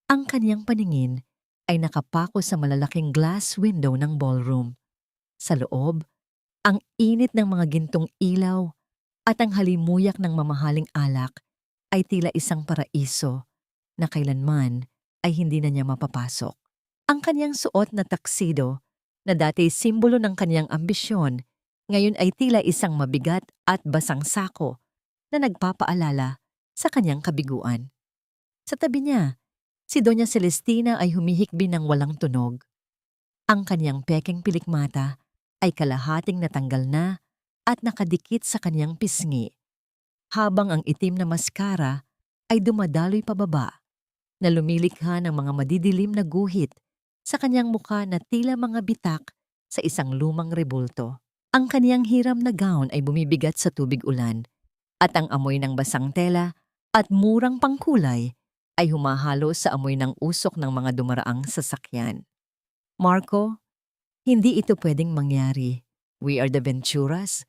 ang kaniyang paningin ay nakapako sa malalaking glass window ng ballroom. Sa loob, ang init ng mga gintong ilaw at ang halimuyak ng mamahaling alak ay tila isang paraiso na kailanman ay hindi na niya mapapasok. Ang kaniyang suot na taksido na dati simbolo ng kaniyang ambisyon, ngayon ay tila isang mabigat at basang sako na nagpapaalala sa kanyang kabiguan. Sa tabi niya, si Doña Celestina ay humihikbi ng walang tunog. Ang kanyang pekeng pilikmata ay kalahating natanggal na at nakadikit sa kanyang pisngi, habang ang itim na maskara ay dumadaloy pababa na lumilikha ng mga madidilim na guhit sa kanyang mukha na tila mga bitak sa isang lumang rebulto. Ang kaniyang hiram na gown ay bumibigat sa tubig ulan at ang amoy ng basang tela at murang pangkulay ay humahalo sa amoy ng usok ng mga dumaraang sasakyan. Marco, hindi ito pwedeng mangyari. We are the Venturas.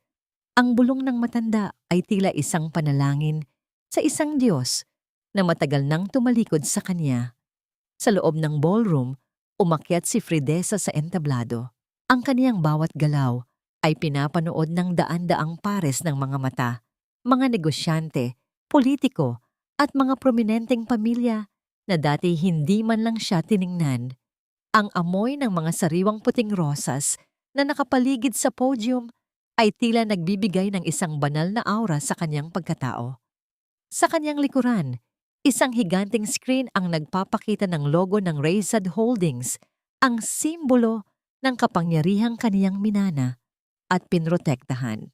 Ang bulong ng matanda ay tila isang panalangin sa isang Diyos na matagal nang tumalikod sa kanya. Sa loob ng ballroom, umakyat si Fridesa sa entablado. Ang kaniyang bawat galaw ay pinapanood ng daan-daang pares ng mga mata, mga negosyante, politiko, at mga prominenteng pamilya na dati hindi man lang siya tiningnan. Ang amoy ng mga sariwang puting rosas na nakapaligid sa podium ay tila nagbibigay ng isang banal na aura sa kanyang pagkatao. Sa kanyang likuran, isang higanting screen ang nagpapakita ng logo ng Raysad Holdings, ang simbolo ng kapangyarihang kaniyang minana at pinrotektahan.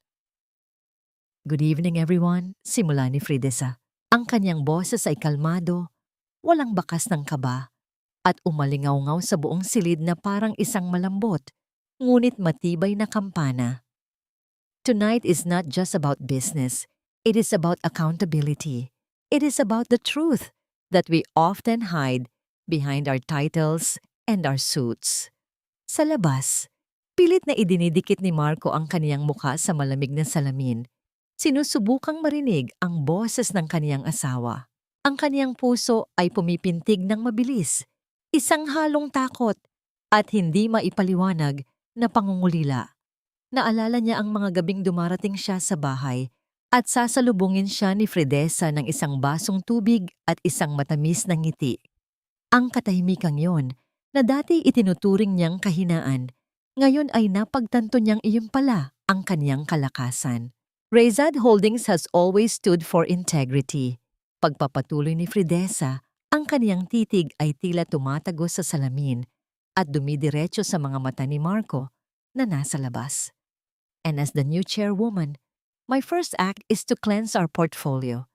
Good evening everyone, simula ni Fridesa. Ang kanyang boses ay kalmado, walang bakas ng kaba, at umalingaw-ngaw sa buong silid na parang isang malambot, ngunit matibay na kampana. Tonight is not just about business, it is about accountability. It is about the truth that we often hide behind our titles and our suits. Sa labas, pilit na idinidikit ni Marco ang kaniyang mukha sa malamig na salamin. Sinusubukang marinig ang boses ng kaniyang asawa. Ang kaniyang puso ay pumipintig ng mabilis, isang halong takot at hindi maipaliwanag na pangungulila. Naalala niya ang mga gabing dumarating siya sa bahay at sasalubungin siya ni Fridesa ng isang basong tubig at isang matamis na ngiti. Ang katahimikang yon na dati itinuturing niyang kahinaan, ngayon ay napagtanto niyang iyon pala ang kaniyang kalakasan. Raysad Holdings has always stood for integrity. Pagpapatuloy ni Fridesa, ang kaniyang titig ay tila tumatagos sa salamin at dumidiretso sa mga mata ni Marco na nasa labas. And as the new chairwoman, my first act is to cleanse our portfolio.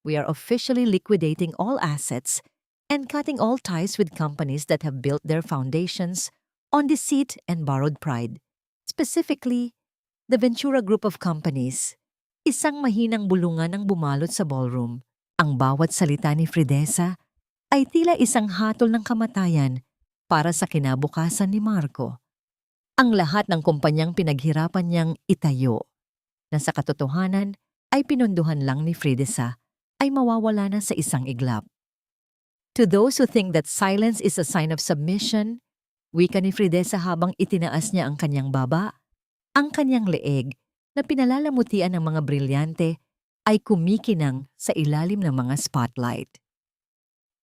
We are officially liquidating all assets and cutting all ties with companies that have built their foundations on deceit and borrowed pride. Specifically, the Ventura Group of Companies. Isang mahinang bulungan ang bumalot sa ballroom. Ang bawat salita ni Fridesa ay tila isang hatol ng kamatayan para sa kinabukasan ni Marco. Ang lahat ng kumpanyang pinaghirapan niyang itayo, na sa katotohanan ay pinunduhan lang ni Fridesa, ay mawawala na sa isang iglap. To those who think that silence is a sign of submission, wika ni Fridesa habang itinaas niya ang kanyang baba, ang kanyang leeg na pinalalamutian ng mga brilyante ay kumikinang sa ilalim ng mga spotlight.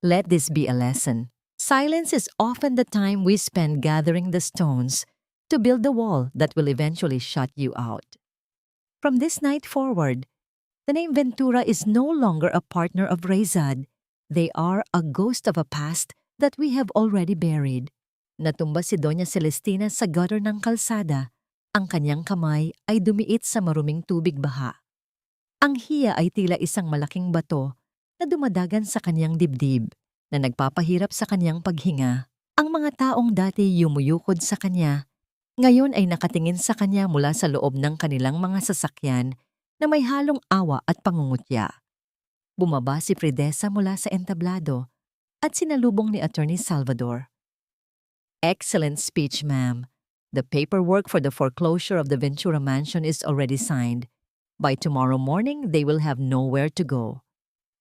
Let this be a lesson. Silence is often the time we spend gathering the stones to build the wall that will eventually shut you out. From this night forward, the name Ventura is no longer a partner of Raysad. They are a ghost of a past that we have already buried. Natumba si Doña Celestina sa gutter ng kalsada. Ang kanyang kamay ay dumiit sa maruming tubig baha. Ang hiya ay tila isang malaking bato na dumadagan sa kanyang dibdib na nagpapahirap sa kanyang paghinga. Ang mga taong dati yumuyukod sa kanya, ngayon ay nakatingin sa kanya mula sa loob ng kanilang mga sasakyan na may halong awa at pangungutya. Bumaba si Fridesa mula sa entablado at sinalubong ni Attorney Salvador. Excellent speech, ma'am. The paperwork for the foreclosure of the Ventura Mansion is already signed. By tomorrow morning, they will have nowhere to go.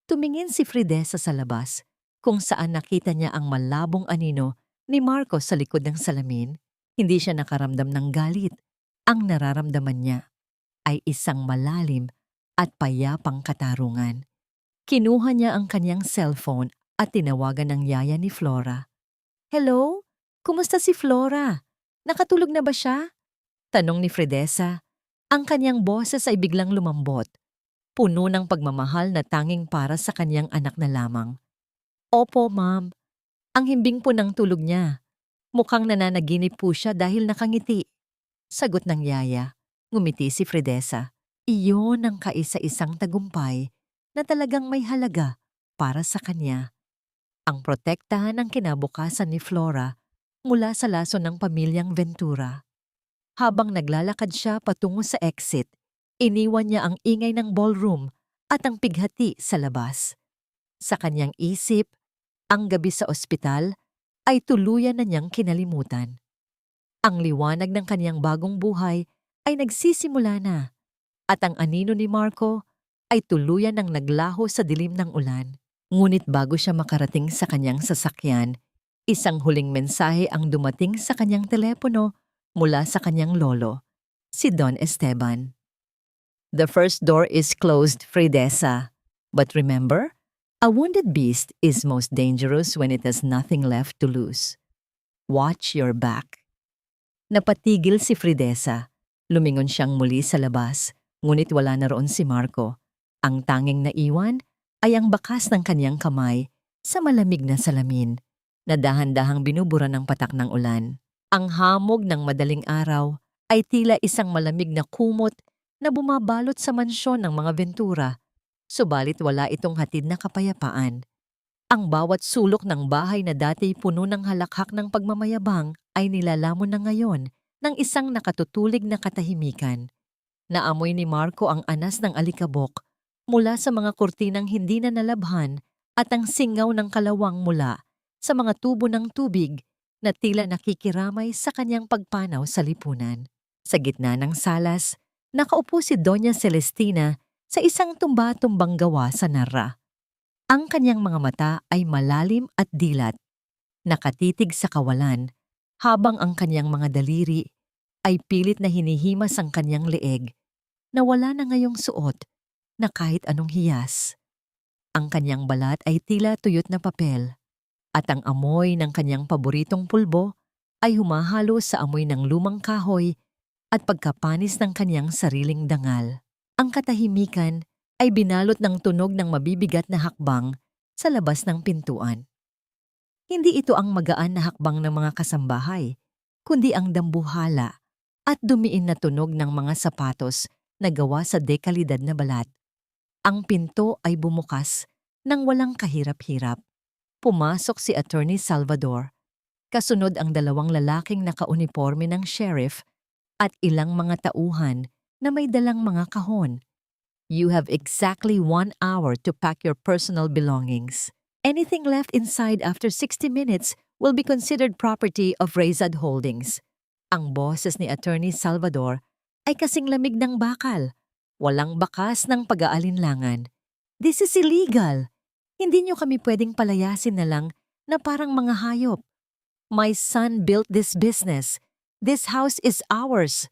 Tumingin si Fridesa sa labas, kung saan nakita niya ang malabong anino ni Marco sa likod ng salamin. Hindi siya nakaramdam ng galit. Ang nararamdaman niya ay isang malalim at payapang katarungan. Kinuha niya ang kanyang cellphone at tinawagan ang yaya ni Flora. Hello? Kumusta si Flora? Nakatulog na ba siya? Tanong ni Fridesa. Ang kanyang boses ay biglang lumambot. puno ng pagmamahal na tanging para sa kanyang anak na lamang. Opo, ma'am. Ang himbing po ng tulog niya. Mukhang nananaginip po siya dahil nakangiti. Sagot ng yaya. Ngumiti si Fridesa. Iyon ang kaisa-isang tagumpay na talagang may halaga para sa kanya. Ang protektahan ng kinabukasan ni Flora mula sa laso ng pamilyang Ventura. Habang naglalakad siya patungo sa exit, iniwan niya ang ingay ng ballroom at ang pighati sa labas. Sa kanyang isip, ang gabi sa ospital ay tuluyan na niyang kinalimutan. Ang liwanag ng kanyang bagong buhay ay nagsisimula na at ang anino ni Marco ay tuluyan ng naglaho sa dilim ng ulan. Ngunit bago siya makarating sa kanyang sasakyan, isang huling mensahe ang dumating sa kanyang telepono mula sa kanyang lolo, si Don Esteban. The first door is closed, Fridesa. But remember, a wounded beast is most dangerous when it has nothing left to lose. Watch your back. Napatigil si Fridesa. Lumingon siyang muli sa labas, ngunit wala na roon si Marco. Ang tanging naiwan ay ang bakas ng kanyang kamay sa malamig na salamin na dahan-dahang binubura ng patak ng ulan. Ang hamog ng madaling araw ay tila isang malamig na kumot na bumabalot sa mansyon ng mga Ventura, subalit wala itong hatid na kapayapaan. Ang bawat sulok ng bahay na dati puno ng halakhak ng pagmamayabang ay nilalamon na ngayon ng isang nakatutulig na katahimikan. Naamoy ni Marco ang anas ng alikabok mula sa mga kurtinang hindi na nalabhan at ang singaw ng kalawang mula sa mga tubo ng tubig na tila nakikiramay sa kanyang pagpanaw sa lipunan. Sa gitna ng salas, nakaupo si Doña Celestina sa isang tumba-tumbang gawa sa narra. Ang kanyang mga mata ay malalim at dilat, nakatitig sa kawalan, habang ang kanyang mga daliri ay pilit na hinihimas ang kanyang leeg, na wala na ngayong suot na kahit anong hiyas. Ang kanyang balat ay tila tuyot na papel, at ang amoy ng kanyang paboritong pulbo ay humahalo sa amoy ng lumang kahoy at pagkapanis ng kanyang sariling dangal. Ang katahimikan ay binalot ng tunog ng mabibigat na hakbang sa labas ng pintuan. Hindi ito ang magaan na hakbang ng mga kasambahay, kundi ang dambuhala at dumiin na tunog ng mga sapatos na gawa sa dekalidad na balat. Ang pinto ay bumukas nang walang kahirap-hirap. Pumasok si Attorney Salvador. Kasunod ang dalawang lalaking nakauniporme ng sheriff at ilang mga tauhan na may dalang mga kahon. You have exactly 1 hour to pack your personal belongings. Anything left inside after 60 minutes will be considered property of Rezad Holdings. Ang boses ni Attorney Salvador ay kasing lamig ng bakal. Walang bakas ng pag-aalinlangan. This is illegal. Hindi niyo kami pwedeng palayasin na lang na parang mga hayop. My son built this business. This house is ours.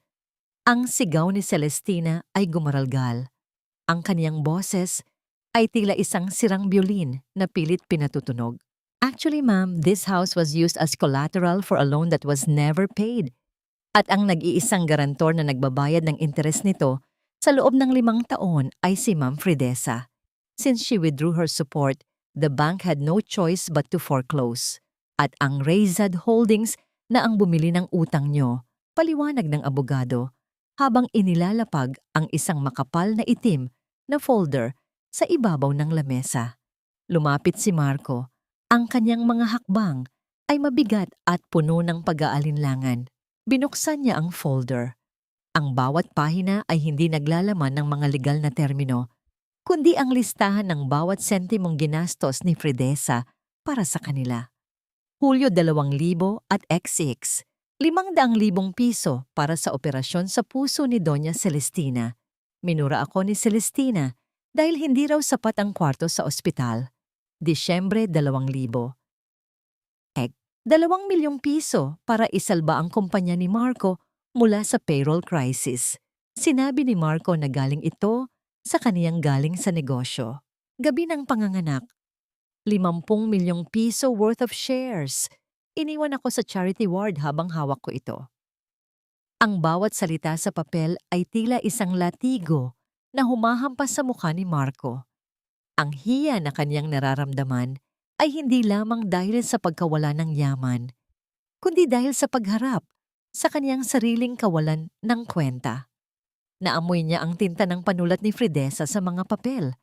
Ang sigaw ni Celestina ay gumaralgal. Ang kaniyang boses ay tila isang sirang biolin na pilit pinatutunog. Actually, ma'am, this house was used as collateral for a loan that was never paid. At ang nag-iisang garantor na nagbabayad ng interes nito sa loob ng 5 taon ay si Ma'am Fridesa. Since she withdrew her support, the bank had no choice but to foreclose. At ang Rezad Holdings na ang bumili ng utang nyo, paliwanag ng abogado, habang inilalapag ang isang makapal na itim na folder sa ibabaw ng lamesa. Lumapit si Marco. Ang kanyang mga hakbang ay mabigat at puno ng pag-aalinlangan. Binuksan niya ang folder. Ang bawat pahina ay hindi naglalaman ng mga legal na termino, kundi ang listahan ng bawat sentimong ginastos ni Fridesa para sa kanila. Hulyo 2000 at XX, 500,000 piso para sa operasyon sa puso ni Doña Celestina. Minura ako ni Celestina dahil hindi raw sapat ang kwarto sa ospital. Disyembre 2000. 2 milyong piso para isalba ang kumpanya ni Marco mula sa payroll crisis. Sinabi ni Marco na galing ito sa kaniyang galing sa negosyo. Gabi ng panganganak. 50 milyong piso worth of shares. Iniwan ako sa charity ward habang hawak ko ito. Ang bawat salita sa papel ay tila isang latigo na humahampas sa mukha ni Marco. Ang hiya na kanyang nararamdaman ay hindi lamang dahil sa pagkawala ng yaman, kundi dahil sa pagharap sa kanyang sariling kawalan ng kwenta. Naamoy niya ang tinta ng panulat ni Fridesa sa mga papel,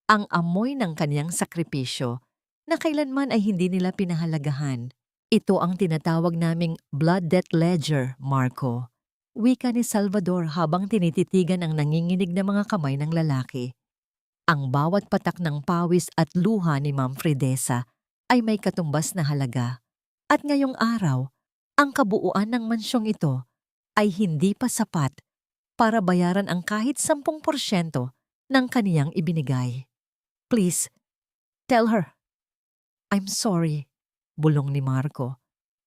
ang amoy ng kanyang sakripisyo na kailanman ay hindi nila pinahalagahan. Ito ang tinatawag naming blood debt ledger, Marco. Wika ni Salvador habang tinititigan ang nanginginig na mga kamay ng lalaki. Ang bawat patak ng pawis at luha ni Ma'am Fridesa ay may katumbas na halaga. At ngayong araw, ang kabuuan ng mansyong ito ay hindi pa sapat para bayaran ang kahit 10% ng kaniyang ibinigay. Please, tell her. I'm sorry, bulong ni Marco.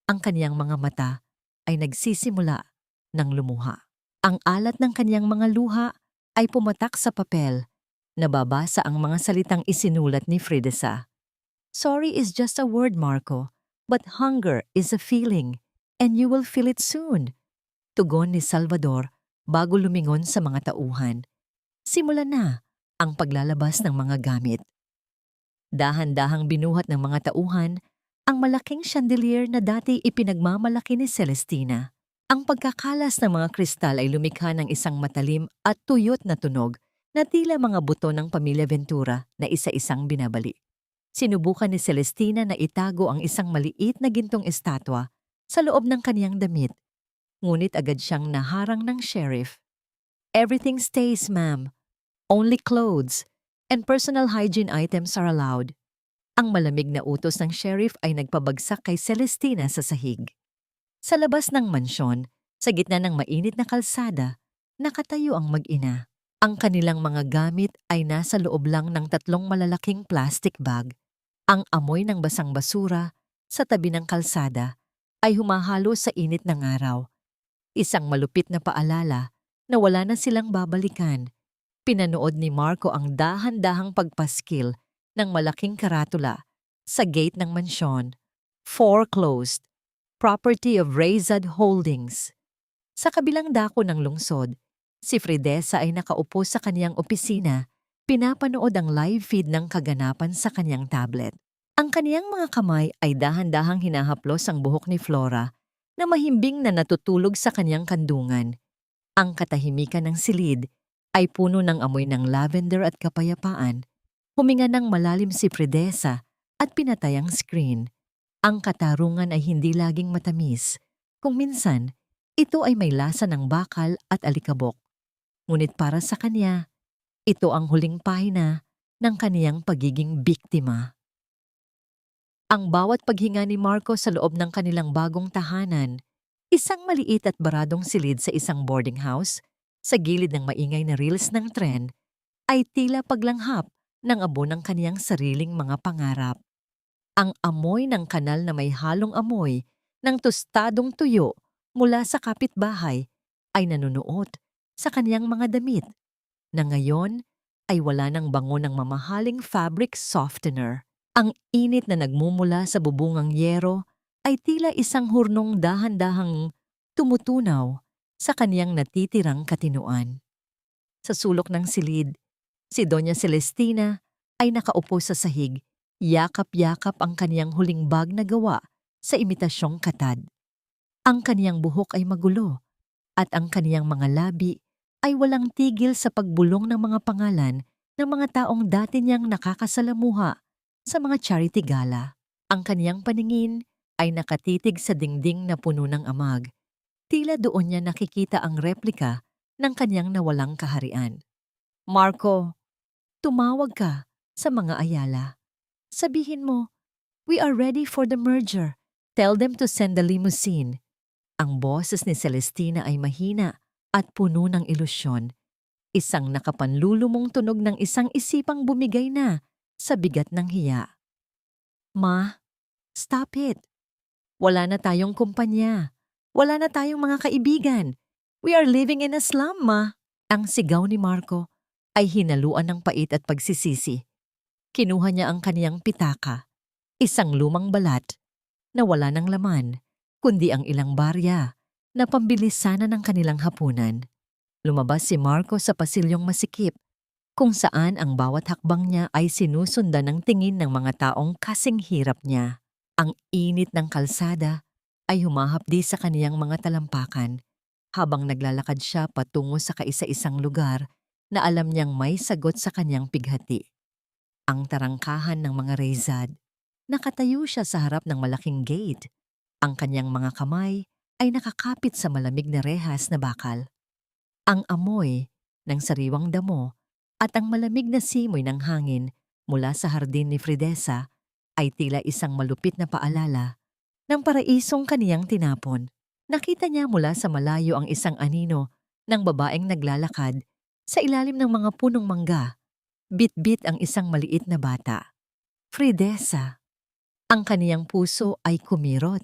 Ang kaniyang mga mata ay nagsisimula ng lumuha. Ang alat ng kaniyang mga luha ay pumatak sa papel. Nababasa ang mga salitang isinulat ni Fridesa. Sorry is just a word, Marco, but hunger is a feeling, and you will feel it soon. Tugon ni Salvador bago lumingon sa mga tauhan. Simulan na ang paglalabas ng mga gamit. Dahan-dahang binuhat ng mga tauhan ang malaking chandelier na dati ipinagmamalaki ni Celestina. Ang pagkakalas ng mga kristal ay lumikha ng isang matalim at tuyot na tunog na tila mga buto ng pamilya Ventura na isa-isang binabali. Sinubukan ni Celestina na itago ang isang maliit na gintong estatwa sa loob ng kaniyang damit, ngunit agad siyang naharang ng sheriff. Everything stays, ma'am. Only clothes and personal hygiene items are allowed. Ang malamig na utos ng sheriff ay nagpabagsak kay Celestina sa sahig. Sa labas ng mansyon, sa gitna ng mainit na kalsada, nakatayo ang mag-ina. Ang kanilang mga gamit ay nasa loob lang ng 3 malalaking plastic bag. Ang amoy ng basang basura sa tabi ng kalsada ay humahalo sa init ng araw. Isang malupit na paalala na wala na silang babalikan. Pinanood ni Marco ang dahan-dahang pagpaskil ng malaking karatula sa gate ng mansyon. Foreclosed. Property of Rayzad Holdings. Sa kabilang dako ng lungsod, si Fridesa ay nakaupo sa kaniyang opisina, pinapanood ang live feed ng kaganapan sa kaniyang tablet. Ang kaniyang mga kamay ay dahan-dahang hinahaplos ang buhok ni Flora na mahimbing na natutulog sa kaniyang kandungan. Ang katahimikan ng silid ay puno ng amoy ng lavender at kapayapaan. Huminga ng malalim si Fridesa at pinatay ang screen. Ang katarungan ay hindi laging matamis. Kung minsan, ito ay may lasa ng bakal at alikabok. Ngunit para sa kanya, ito ang huling pahina ng kaniyang pagiging biktima. Ang bawat paghinga ni Marco sa loob ng kanilang bagong tahanan, isang maliit at baradong silid sa isang boarding house, sa gilid ng maingay na rails ng tren, ay tila paglanghap ng abo ng kaniyang sariling mga pangarap. Ang amoy ng kanal na may halong amoy ng tostadong tuyo mula sa kapitbahay ay nanunuot sa kaniyang mga damit na ngayon ay wala ng bango ng mamahaling fabric softener. Ang init na nagmumula sa bubungang yero ay tila isang hurnong dahan-dahang tumutunaw sa kaniyang natitirang katinuan. Sa sulok ng silid, si Doña Celestina ay nakaupo sa sahig, yakap-yakap ang kaniyang huling bag na gawa sa imitasyong katad. Ang kaniyang buhok ay magulo at ang kaniyang mga labi ay walang tigil sa pagbulong ng mga pangalan ng mga taong dati niyang nakakasalamuha sa mga charity gala. Ang kaniyang paningin ay nakatitig sa dingding na puno ng amag. Tila doon niya nakikita ang replika ng kaniyang nawalang kaharian. Marco, tumawag ka sa mga Ayala. Sabihin mo, we are ready for the merger. Tell them to send the limousine. Ang boses ni Celestina ay mahina at puno ng ilusyon. Isang nakapanlulumong tunog ng isang isipang bumigay na sa bigat ng hiya. Ma, stop it. Wala na tayong kumpanya. Wala na tayong mga kaibigan. We are living in a slum, ma. Ang sigaw ni Marco ay hinaluan ng pait at pagsisisi. Kinuha niya ang kaniyang pitaka, isang lumang balat na wala ng laman, kundi ang ilang barya na pambili sana ng kanilang hapunan. Lumabas si Marco sa pasilyong masikip kung saan ang bawat hakbang niya ay sinusundan ng tingin ng mga taong kasing hirap niya. Ang init ng kalsada ay humahapdi sa kaniyang mga talampakan habang naglalakad siya patungo sa kaisa-isang lugar na alam niyang may sagot sa kanyang pighati. Ang tarangkahan ng mga Rezad. Nakatayo siya sa harap ng malaking gate. Ang kanyang mga kamay ay nakakapit sa malamig na rehas na bakal. Ang amoy ng sariwang damo at ang malamig na simoy ng hangin mula sa hardin ni Fridesa ay tila isang malupit na paalala ng paraisong kaniyang tinapon. Nakita niya mula sa malayo ang isang anino ng babaeng naglalakad sa ilalim ng mga punong mangga. Bit-bit ang isang maliit na bata. Fridesa. Ang kaniyang puso ay kumirot.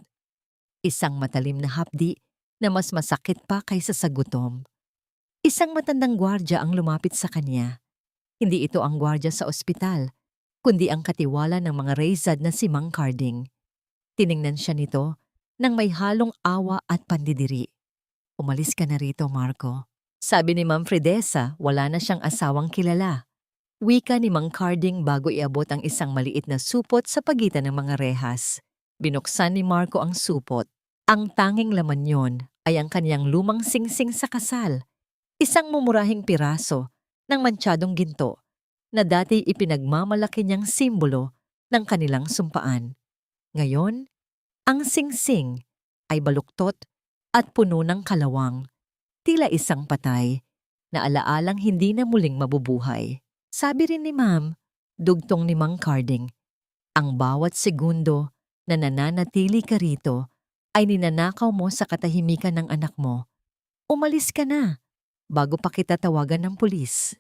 Isang matalim na hapdi na mas masakit pa kaysa sa gutom. Isang matandang gwardya ang lumapit sa kanya. Hindi ito ang gwardya sa ospital, kundi ang katiwala ng mga Rezad na si Mang Carding. Tiningnan siya nito nang may halong awa at pandidiri. "Umalis ka na rito, Marco." Sabi ni Ma'am Fridesa, wala na siyang asawang kilala. Wika ni Mang Carding bago iabot ang isang maliit na supot sa pagitan ng mga rehas. Binuksan ni Marco ang supot. Ang tanging laman yon ay ang kaniyang lumang singsing sa kasal. Isang mumurahing piraso ng mantsadong ginto na dati ipinagmamalaki niyang simbolo ng kanilang sumpaan. Ngayon, ang singsing ay baluktot at puno ng kalawang, tila isang patay na alaalang hindi na muling mabubuhay. Sabi rin ni Ma'am, dugtong ni Mang Carding, ang bawat segundo na nananatili ka rito ay ninanakaw mo sa katahimikan ng anak mo. Umalis ka na bago pa kita tawagan ng pulis.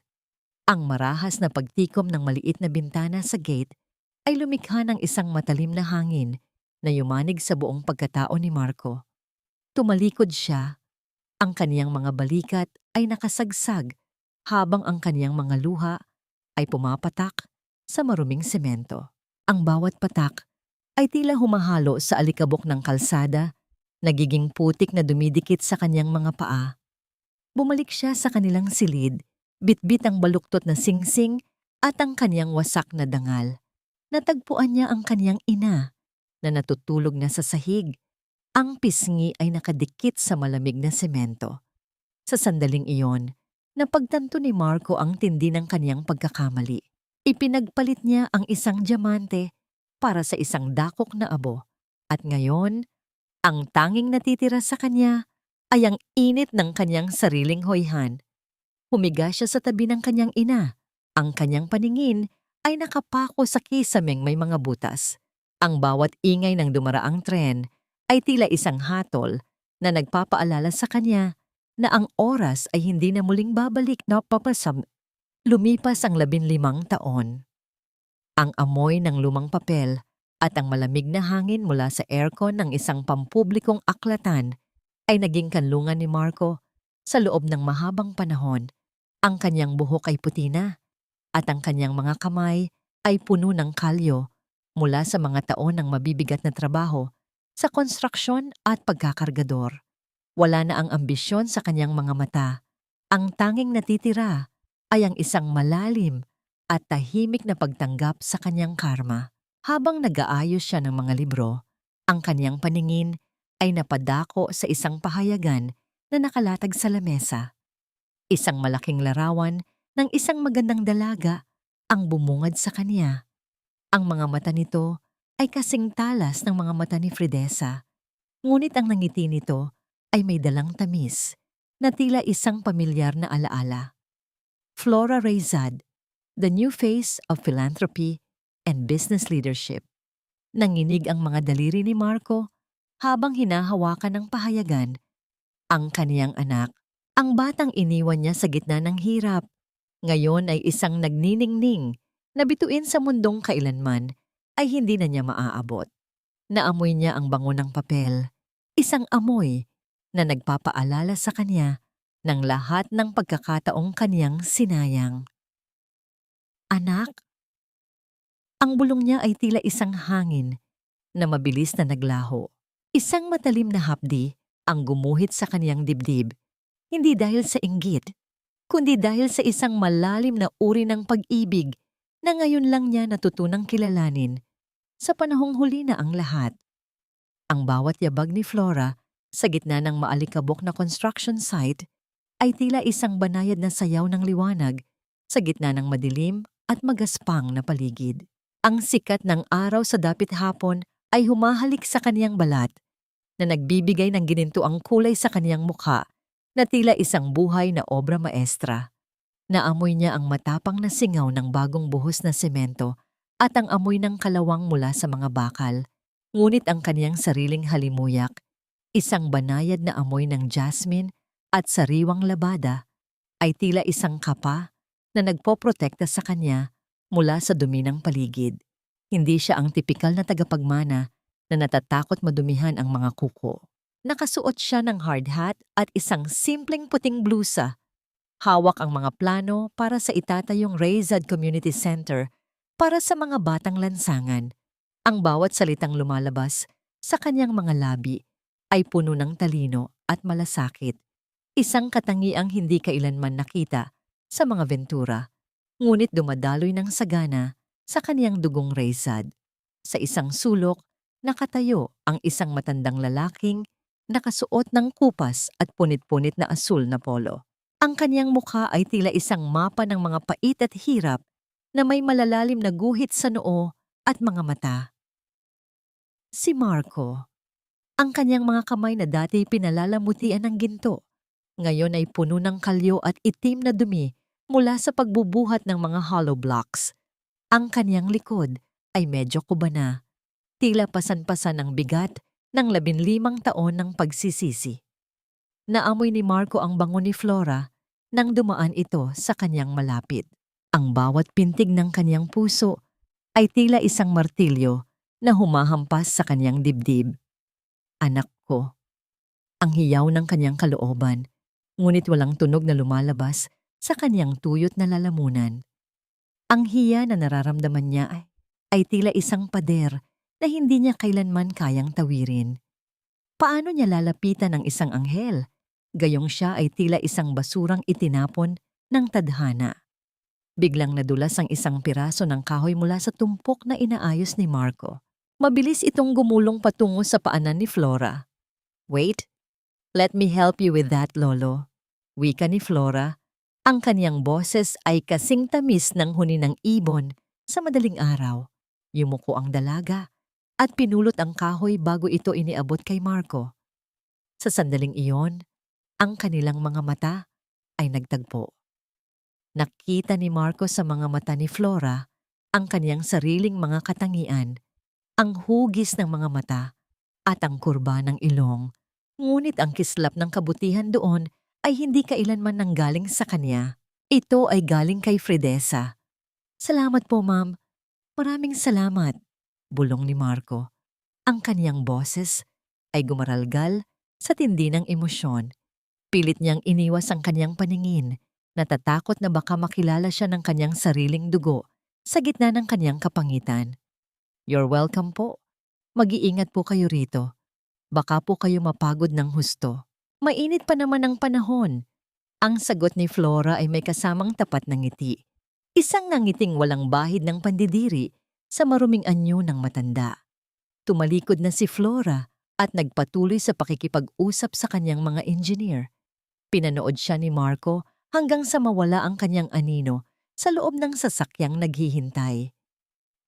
Ang marahas na pagtikom ng maliit na bintana sa gate ay lumikha ng isang matalim na hangin na yumanig sa buong pagkatao ni Marco. Tumalikod siya. Ang kaniyang mga balikat ay nakasagsag habang ang kaniyang mga luha ay pumapatak sa maruming semento. Ang bawat patak ay tila humahalo sa alikabok ng kalsada, nagiging putik na dumidikit sa kanyang mga paa. Bumalik siya sa kanilang silid, bitbit ang baluktot na singsing at ang kanyang wasak na dangal. Natagpuan niya ang kanyang ina na natutulog na sa sahig. Ang pisngi ay nakadikit sa malamig na semento. Sa sandaling iyon, napagtanto ni Marco ang tindi ng kaniyang pagkakamali. Ipinagpalit niya ang isang diamante para sa isang dakok na abo. At ngayon, ang tanging natitira sa kanya ay ang init ng kanyang sariling hoyhan. Humiga siya sa tabi ng kanyang ina. Ang kanyang paningin ay nakapako sa kisameng may mga butas. Ang bawat ingay ng dumaraang tren ay tila isang hatol na nagpapaalala sa kanya na ang oras ay hindi na muling babalik na papasam. Lumipas ang 15 taon. Ang amoy ng lumang papel at ang malamig na hangin mula sa aircon ng isang pampublikong aklatan ay naging kanlungan ni Marco sa loob ng mahabang panahon. Ang kanyang buhok ay puti na at ang kanyang mga kamay ay puno ng kalyo mula sa mga taon ng mabibigat na trabaho sa konstruksyon at pagkakargador. Wala na ang ambisyon sa kanyang mga mata. Ang tanging natitira ay ang isang malalim at tahimik na pagtanggap sa kanyang karma. Habang nag-aayos siya ng mga libro, ang kanyang paningin ay napadako sa isang pahayagan na nakalatag sa lamesa. Isang malaking larawan ng isang magandang dalaga ang bumungad sa kanya. Ang mga mata nito ay kasing talas ng mga mata ni Fridesa, ngunit ang nangiti nito ay may dalang tamis na tila isang pamilyar na alaala. Flora Rezad, the new face of philanthropy and business leadership. Nanginig ang mga daliri ni Marco habang hinahawakan ng pahayagan ang kaniyang anak. Ang batang iniwan niya sa gitna ng hirap. Ngayon ay isang nagniningning na bituin sa mundong kailanman ay hindi na niya maaabot. Naamoy niya ang bango ng papel, isang amoy na nagpapaalala sa kanya ng lahat ng pagkakataong kaniyang sinayang. Anak? Ang bulong niya ay tila isang hangin na mabilis na naglaho. Isang matalim na hapdi ang gumuhit sa kaniyang dibdib, hindi dahil sa inggit, kundi dahil sa isang malalim na uri ng pag-ibig na ngayon lang niya natutunang kilalanin sa panahong huli na ang lahat. Ang bawat yabag ni Flora sa gitna ng maalikabok na construction site ay tila isang banayad na sayaw ng liwanag sa gitna ng madilim at magaspang na paligid. Ang sikat ng araw sa dapit hapon ay humahalik sa kaniyang balat na nagbibigay ng ginintuang kulay sa kaniyang mukha na tila isang buhay na obra maestra. Naamoy niya ang matapang na singaw ng bagong buhos na semento at ang amoy ng kalawang mula sa mga bakal. Ngunit ang kaniyang sariling halimuyak, isang banayad na amoy ng jasmine at sariwang labada, ay tila isang kapa na nagpoprotekta sa kanya mula sa dumi ng paligid. Hindi siya ang tipikal na tagapagmana na natatakot madumihan ang mga kuko. Nakasuot siya ng hard hat at isang simpleng puting blusa. Hawak ang mga plano para sa itatayong Rayzad Community Center para sa mga batang lansangan. Ang bawat salitang lumalabas sa kanyang mga labi ay puno ng talino at malasakit. Isang katangiang hindi kailanman nakita sa mga Ventura, ngunit dumadaloy ng sagana sa kaniyang dugong Rayzad. Sa isang sulok, nakatayo ang isang matandang lalaking nakasuot ng kupas at punit-punit na asul na polo. Ang kaniyang mukha ay tila isang mapa ng mga pait at hirap na may malalalim na guhit sa noo at mga mata. Si Marco. Ang kaniyang mga kamay na dati pinalalamutian ng ginto, ngayon ay puno ng kalyo at itim na dumi mula sa pagbubuhat ng mga hollow blocks. Ang kaniyang likod ay medyo kubana, tila pasan-pasan ang bigat ng 15 taon ng pagsisisi. Naamoy ni Marco ang bango ni Flora nang dumaan ito sa kanyang malapit. Ang bawat pintig ng kanyang puso ay tila isang martilyo na humahampas sa kanyang dibdib. Anak ko. Ang hiyaw ng kanyang kalooban, ngunit walang tunog na lumalabas sa kanyang tuyot na lalamunan. Ang hiya na nararamdaman niya ay tila isang pader na hindi niya kailanman kayang tawirin. Paano niya lalapitan ang isang anghel? Gayong siya ay tila isang basurang itinapon ng tadhana. Biglang nadulas ang isang piraso ng kahoy mula sa tumpok na inaayos ni Marco. Mabilis itong gumulong patungo sa paanan ni Flora. Wait, let me help you with that, Lolo. Wika ni Flora. Ang kaniyang boses ay kasing tamis ng huni ng ibon sa madaling araw. Yumuko ang dalaga at pinulot ang kahoy bago ito iniabot kay Marco. Sa sandaling iyon, ang kanilang mga mata ay nagtagpo. Nakita ni Marco sa mga mata ni Flora ang kaniyang sariling mga katangian, ang hugis ng mga mata at ang kurba ng ilong. Ngunit ang kislap ng kabutihan doon ay hindi kailanman nanggaling sa kanya. Ito ay galing kay Fridesa. Salamat po, ma'am. Maraming salamat, bulong ni Marco. Ang kaniyang boses ay gumaralgal sa tindi ng emosyon. Pilit niyang iniwas ang kanyang paningin, natatakot na baka makilala siya ng kanyang sariling dugo sa gitna ng kanyang kapangitan. You're welcome po. Mag-iingat po kayo rito. Baka po kayo mapagod ng husto. Mainit pa naman ang panahon. Ang sagot ni Flora ay may kasamang tapat na ngiti. Isang nangiting walang bahid ng pandidiri sa maruming anyo ng matanda. Tumalikod na si Flora at nagpatuloy sa pakikipag-usap sa kanyang mga engineer. Pinanood siya ni Marco hanggang sa mawala ang kanyang anino sa loob ng sasakyang naghihintay.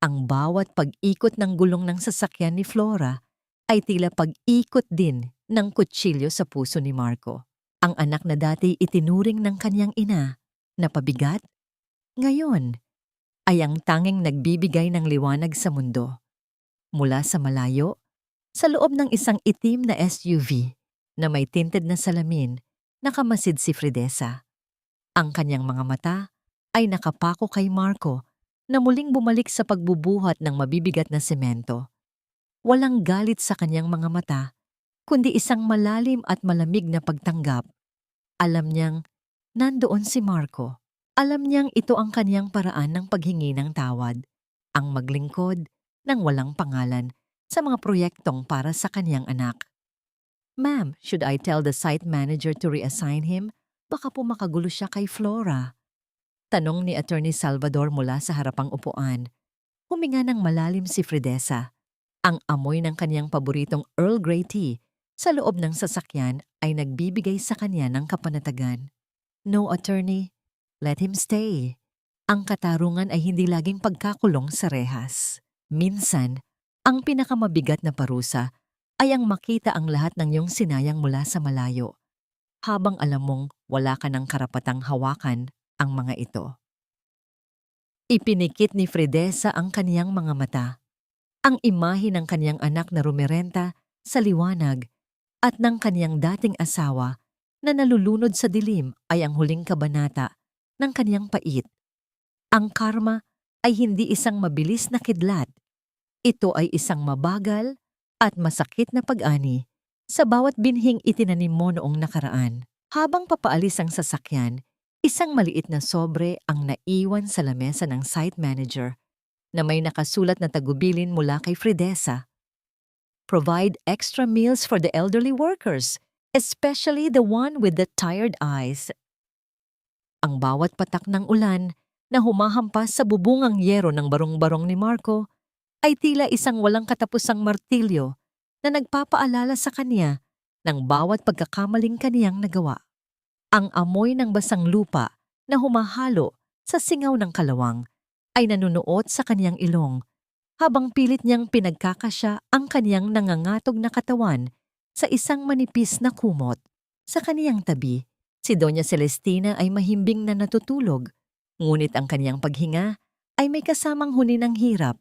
Ang bawat pag-ikot ng gulong ng sasakyan ni Flora ay tila pag-ikot din ng kutsilyo sa puso ni Marco. Ang anak na dati itinuring ng kanyang ina na pabigat, ngayon ay ang tanging nagbibigay ng liwanag sa mundo. Mula sa malayo, sa loob ng isang itim na SUV na may tinted na salamin, nakamasid si Fridesa. Ang kanyang mga mata ay nakapako kay Marco na muling bumalik sa pagbubuhat ng mabibigat na semento. Walang galit sa kanyang mga mata, kundi isang malalim at malamig na pagtanggap. Alam niyang nandoon si Marco. Alam niyang ito ang kanyang paraan ng paghingi ng tawad, ang maglingkod ng walang pangalan sa mga proyektong para sa kanyang anak. Ma'am, should I tell the site manager to reassign him Baka po makagulo siya kay Flora. Tanong ni Attorney Salvador mula sa harapang upuan. Huminga ng malalim si Fridesa. Ang amoy ng kanyang paboritong Earl Grey tea sa loob ng sasakyan ay nagbibigay sa kanya ng kapanatagan. No, attorney. Let him stay. Ang katarungan ay hindi laging pagkakulong sa rehas. Minsan, ang pinakamabigat na parusa ay ang makita ang lahat ng iyong sinayang mula sa malayo, habang alam mong wala ka ng karapatang hawakan ang mga ito. Ipinikit ni Fridesa ang kaniyang mga mata. Ang imahe ng kaniyang anak na rumirenta sa liwanag at ng kaniyang dating asawa na nalulunod sa dilim ay ang huling kabanata ng kaniyang pait. Ang karma ay hindi isang mabilis na kidlat. Ito ay isang mabagal at masakit na pag-ani sa bawat binhing itinanim mo noong nakaraan. Habang papaalis ang sasakyan, isang maliit na sobre ang naiwan sa lamesa ng site manager na may nakasulat na tagubilin mula kay Fridesa. Provide extra meals for the elderly workers, especially the one with the tired eyes. Ang bawat patak ng ulan na humahampas sa bubungang yero ng barong-barong ni Marco ay tila isang walang katapusang martilyo na nagpapaalala sa kanya ng bawat pagkakamaling kaniyang nagawa. Ang amoy ng basang lupa na humahalo sa singaw ng kalawang ay nanunuot sa kaniyang ilong habang pilit niyang pinagkakasya ang kaniyang nangangatog na katawan sa isang manipis na kumot. Sa kaniyang tabi, si Doña Celestina ay mahimbing na natutulog, ngunit ang kaniyang paghinga ay may kasamang huni ng hirap.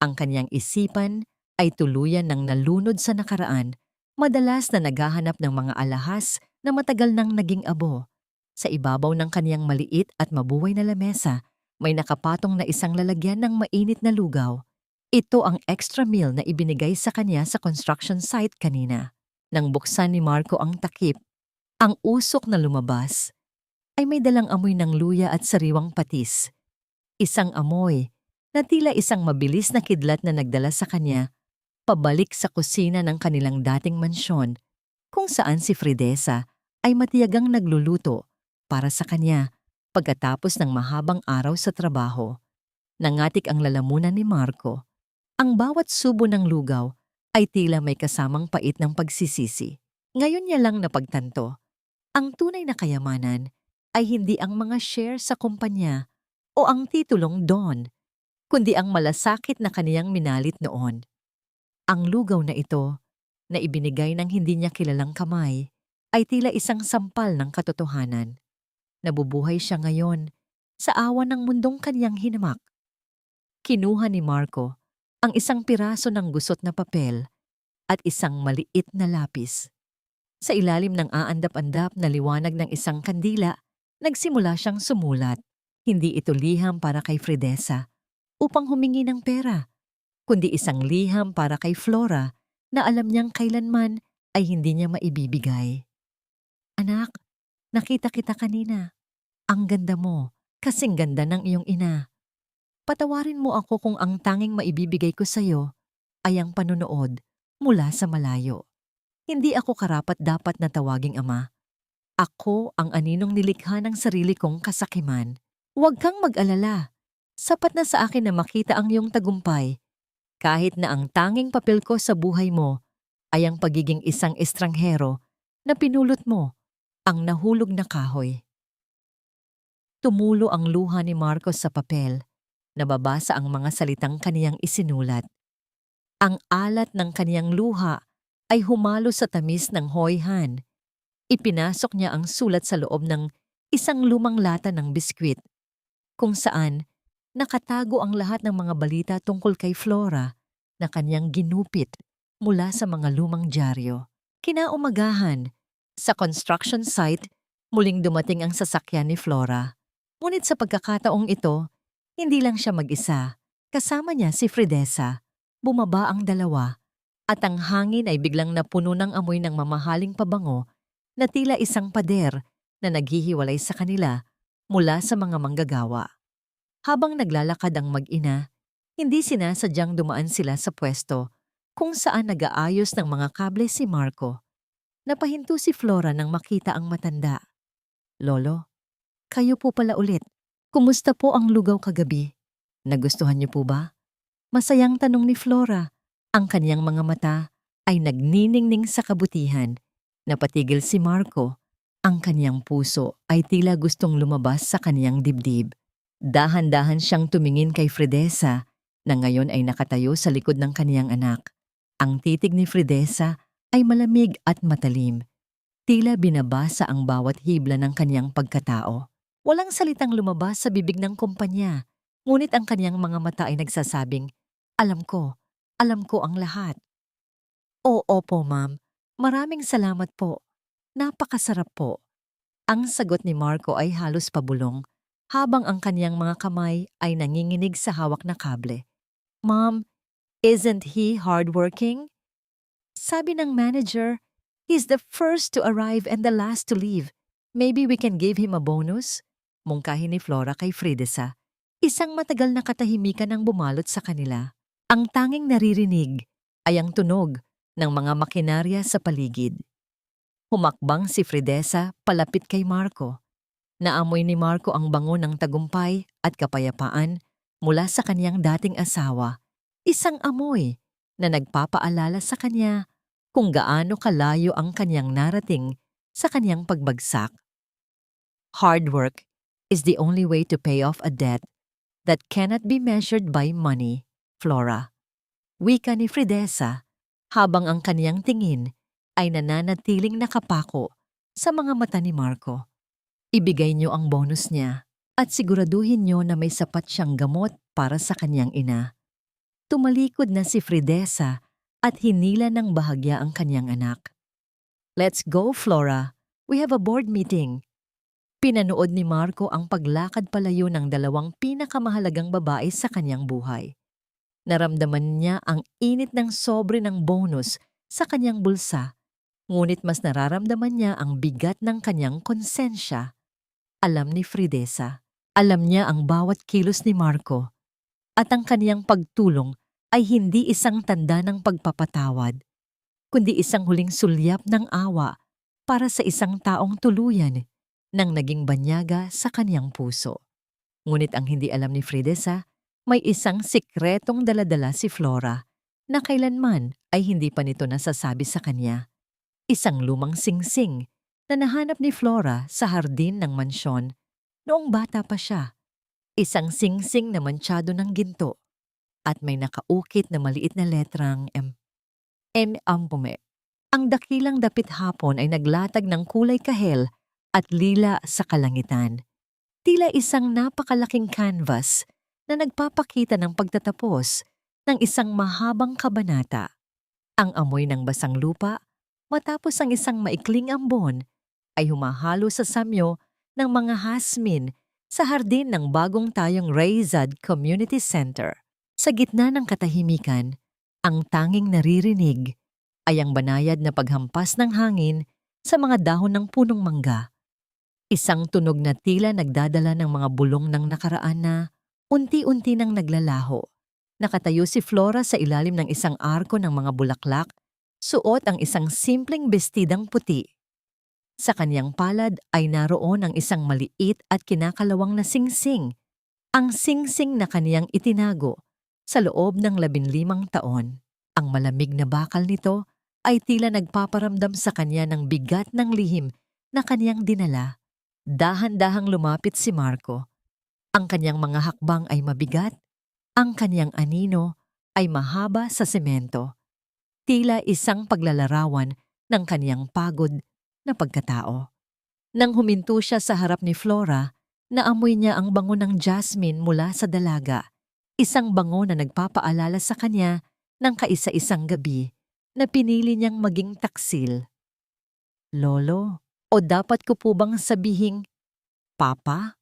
Ang kaniyang isipan ay tuluyan ng nalunod sa nakaraan, madalas na naghahanap ng mga alahas na matagal nang naging abo. Sa ibabaw ng kaniyang maliit at mabuhay na lamesa, may nakapatong na isang lalagyan ng mainit na lugaw. Ito ang extra meal na ibinigay sa kanya sa construction site kanina. Nang buksan ni Marco ang takip, ang usok na lumabas ay may dalang amoy ng luya at sariwang patis. Isang amoy na tila isang mabilis na kidlat na nagdala sa kanya pabalik sa kusina ng kanilang dating mansyon kung saan si Fridesa ay matiyagang nagluluto para sa kanya pagkatapos ng mahabang araw sa trabaho. Nangatik ang lalamunan ni Marco. Ang bawat subo ng lugaw ay tila may kasamang pait ng pagsisisi. Ngayon niya lang napagtanto, ang tunay na kayamanan ay hindi ang mga share sa kumpanya o ang titulong Don, kundi ang malasakit na kaniyang minalit noon. Ang lugaw na ito, na ibinigay ng hindi niya kilalang kamay, ay tila isang sampal ng katotohanan. Nabubuhay siya ngayon sa awa ng mundong kaniyang hinamak. Kinuha ni Marco ang isang piraso ng gusot na papel at isang maliit na lapis. Sa ilalim ng aandap-andap na liwanag ng isang kandila, nagsimula siyang sumulat. Hindi ito liham para kay Fridesa upang humingi ng pera, kundi isang liham para kay Flora na alam niyang kailanman ay hindi niya maibibigay. Anak, nakita kita kanina. Ang ganda mo, kasing ganda ng iyong ina. Patawarin mo ako kung ang tanging maibibigay ko sa iyo ay ang panunood mula sa malayo. Hindi ako karapat-dapat na tawaging ama. Ako ang aninong nilikha ng sarili kong kasakiman. Huwag kang mag-alala. Sapat na sa akin na makita ang iyong tagumpay. Kahit na ang tanging papel ko sa buhay mo ay ang pagiging isang estranghero na pinulot mo, ang nahulog na kahoy. Tumulo ang luha ni Marcos sa papel. Nababasa ang mga salitang kaniyang isinulat. Ang alat ng kaniyang luha ay humalo sa tamis ng hoyhan. Ipinasok niya ang sulat sa loob ng isang lumang lata ng biskwit, kung saan nakatago ang lahat ng mga balita tungkol kay Flora na kaniyang ginupit mula sa mga lumang dyaryo. Kinaumagahan, sa construction site, muling dumating ang sasakyan ni Flora. Ngunit sa pagkakataong ito, hindi lang siya mag-isa. Kasama niya si Fridesa. Bumaba ang dalawa at ang hangin ay biglang napuno ng amoy ng mamahaling pabango na tila isang pader na naghihiwalay sa kanila mula sa mga manggagawa. Habang naglalakad ang mag-ina, hindi sinasadyang dumaan sila sa pwesto kung saan nag-aayos ng mga kable si Marco. Napahinto si Flora nang makita ang matanda. Lolo, kayo po pala ulit. Kumusta po ang lugaw kagabi? Nagustuhan niyo po ba? Masayang tanong ni Flora. Ang kaniyang mga mata ay nagniningning sa kabutihan. Napatigil si Marco. Ang kaniyang puso ay tila gustong lumabas sa kaniyang dibdib. Dahan-dahan siyang tumingin kay Fridesa na ngayon ay nakatayo sa likod ng kaniyang anak. Ang titig ni Fridesa ay malamig at matalim. Tila binabasa ang bawat hibla ng kaniyang pagkatao. Walang salitang lumabas sa bibig ng kumpanya, ngunit ang kaniyang mga mata ay nagsasabing, alam ko ang lahat. Oo po ma'am, maraming salamat po. Napakasarap po. Ang sagot ni Marco ay halos pabulong, habang ang kaniyang mga kamay ay nanginginig sa hawak na kable. Ma'am, isn't he hardworking? Sabi ng manager, he's the first to arrive and the last to leave. Maybe we can give him a bonus? Mungkahi ni Flora kay Fridesa. Isang matagal na katahimikan ang bumalot sa kanila. Ang tanging naririnig ay ang tunog ng mga makinarya sa paligid. Humakbang si Fridesa palapit kay Marco. Naamoy ni Marco ang bango ng tagumpay at kapayapaan mula sa kaniyang dating asawa. Isang amoy na nagpapaalala sa kanya kung gaano kalayo ang kaniyang narating sa kaniyang pagbagsak. Hard work is the only way to pay off a debt that cannot be measured by money, Flora. Wika ni Fridesa habang ang kaniyang tingin ay nananatiling nakapako sa mga mata ni Marco. Ibigay niyo ang bonus niya at siguraduhin niyo na may sapat siyang gamot para sa kaniyang ina. Tumalikod na si Fridesa at hinila ng bahagya ang kaniyang anak. Let's go, Flora. We have a board meeting. Pinanood ni Marco ang paglakad palayo ng dalawang pinakamahalagang babae sa kaniyang buhay. Naramdaman niya ang init ng sobre ng bonus sa kaniyang bulsa, ngunit mas nararamdaman niya ang bigat ng kaniyang konsensya. Alam ni Fridesa, alam niya ang bawat kilos ni Marco, at ang kaniyang pagtulong ay hindi isang tanda ng pagpapatawad, kundi isang huling sulyap ng awa para sa isang taong tuluyan nang naging banyaga sa kaniyang puso. Ngunit ang hindi alam ni Fridesa, may isang sikretong daladala si Flora na kailanman ay hindi pa nito nasasabi sa kanya. Isang lumang singsing na nahanap ni Flora sa hardin ng mansyon noong bata pa siya. Isang singsing na mantsado ng ginto at may nakaukit na maliit na letrang M. Ampume. Ang dakilang dapit hapon ay naglatag ng kulay kahel at lila sa kalangitan. Tila isang napakalaking canvas na nagpapakita ng pagtatapos ng isang mahabang kabanata. Ang amoy ng basang lupa matapos ang isang maikling ambon ay humahalo sa samyo ng mga hasmin sa hardin ng bagong tayong Rayzad Community Center. Sa gitna ng katahimikan, ang tanging naririnig ay ang banayad na paghampas ng hangin sa mga dahon ng punong mangga. Isang tunog na tila nagdadala ng mga bulong ng nakaraan na unti-unti nang naglalaho. Nakatayo si Flora sa ilalim ng isang arko ng mga bulaklak, suot ang isang simpleng bestidang puti. Sa kaniyang palad ay naroon ang isang maliit at kinakalawang na singsing, ang singsing na kaniyang itinago sa loob ng 15 taon. Ang malamig na bakal nito ay tila nagpaparamdam sa kanya ng bigat ng lihim na kaniyang dinala. Dahan-dahang lumapit si Marco. Ang kaniyang mga hakbang ay mabigat, ang kaniyang anino ay mahaba sa semento. Tila isang paglalarawan ng kaniyang pagod na pagkatao. Nang huminto siya sa harap ni Flora, naamoy niya ang bango ng jasmine mula sa dalaga, isang bango na nagpapaalala sa kanya ng kaisa-isang gabi na pinili niyang maging taksil. Lolo, o dapat ko po bang sabihing, Papa?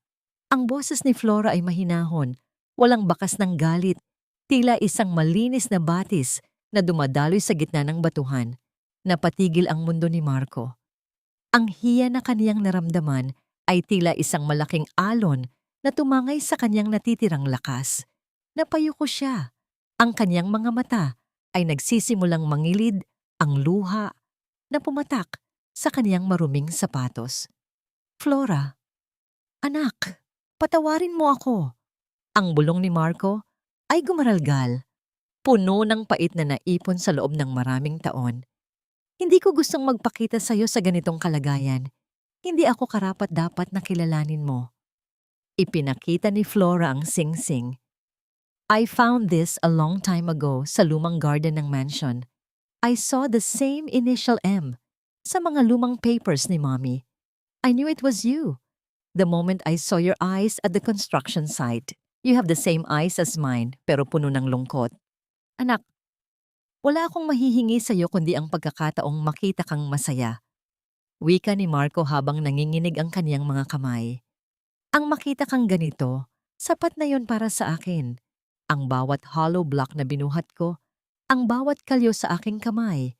Ang boses ni Flora ay mahinahon, walang bakas ng galit, tila isang malinis na batis na dumadaloy sa gitna ng batuhan. Napatigil ang mundo ni Marco. Ang hiya na kaniyang naramdaman ay tila isang malaking alon na tumangay sa kaniyang natitirang lakas. Napayuko siya. Ang kaniyang mga mata ay nagsisimulang mangilid, ang luha na pumatak sa kaniyang maruming sapatos. Flora, "Anak, patawarin mo ako." Ang bulong ni Marco ay gumaralgal, puno ng pait na naipon sa loob ng maraming taon. "Hindi ko gustong magpakita sa'yo sa ganitong kalagayan. Hindi ako karapat-dapat na kilalanin mo." Ipinakita ni Flora ang singsing. "I found this a long time ago sa lumang garden ng mansion. I saw the same initial M sa mga lumang papers ni Mommy. I knew it was you. The moment I saw your eyes at the construction site. You have the same eyes as mine, pero puno ng lungkot. Anak, wala akong mahihingi sa'yo kundi ang pagkakataong makita kang masaya." Wika ni Marco habang nanginginig ang kaniyang mga kamay. "Ang makita kang ganito, sapat na yon para sa akin. Ang bawat hollow block na binuhat ko, ang bawat kalyo sa aking kamay,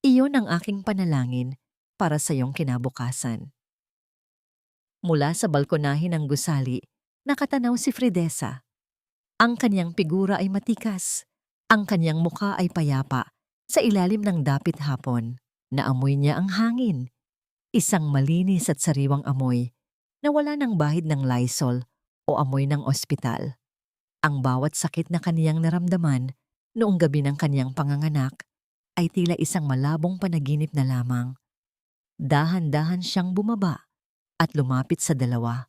iyon ang aking panalangin para sa iyong kinabukasan." Mula sa balkonahe ng gusali, nakatanaw si Fridesa. Ang kaniyang figura ay matikas. Ang kaniyang mukha ay payapa sa ilalim ng dapit hapon. Naamoy niya ang hangin. Isang malinis at sariwang amoy na wala ng bahid ng Lysol o amoy ng ospital. Ang bawat sakit na kaniyang naramdaman noong gabi ng kaniyang panganganak ay tila isang malabong panaginip na lamang. Dahan-dahan siyang bumaba at lumapit sa dalawa.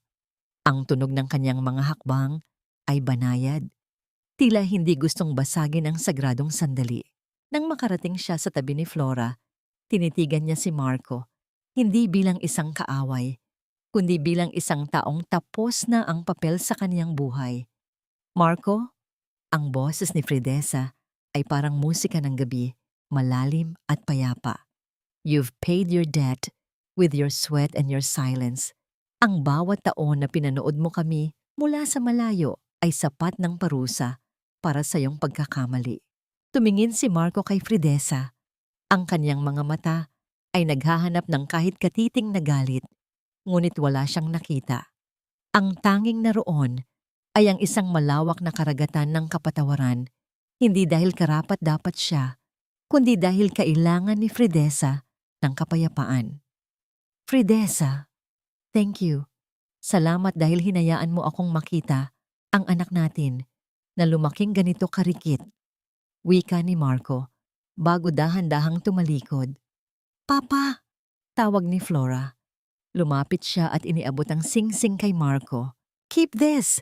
Ang tunog ng kanyang mga hakbang ay banayad. Tila hindi gustong basagin ang sagradong sandali. Nang makarating siya sa tabi ni Flora, tinitigan niya si Marco, hindi bilang isang kaaway, kundi bilang isang taong tapos na ang papel sa kaniyang buhay. "Marco," ang boses ni Fridesa ay parang musika ng gabi, malalim at payapa. "You've paid your debt with your sweat and your silence. Ang bawat taon na pinanood mo kami mula sa malayo ay sapat ng parusa para sa iyong pagkakamali." Tumingin si Marco kay Fridesa. Ang kanyang mga mata ay naghahanap ng kahit katiting na galit, ngunit wala siyang nakita. Ang tanging naroon ay ang isang malawak na karagatan ng kapatawaran, hindi dahil karapat-dapat siya, kundi dahil kailangan ni Fridesa ng kapayapaan. "Fridesa, thank you. Salamat dahil hinayaan mo akong makita ang anak natin na lumaking ganito karikit." Wika ni Marco bago dahan-dahang tumalikod. "Papa!" tawag ni Flora. Lumapit siya at iniabot ang singsing kay Marco. "Keep this!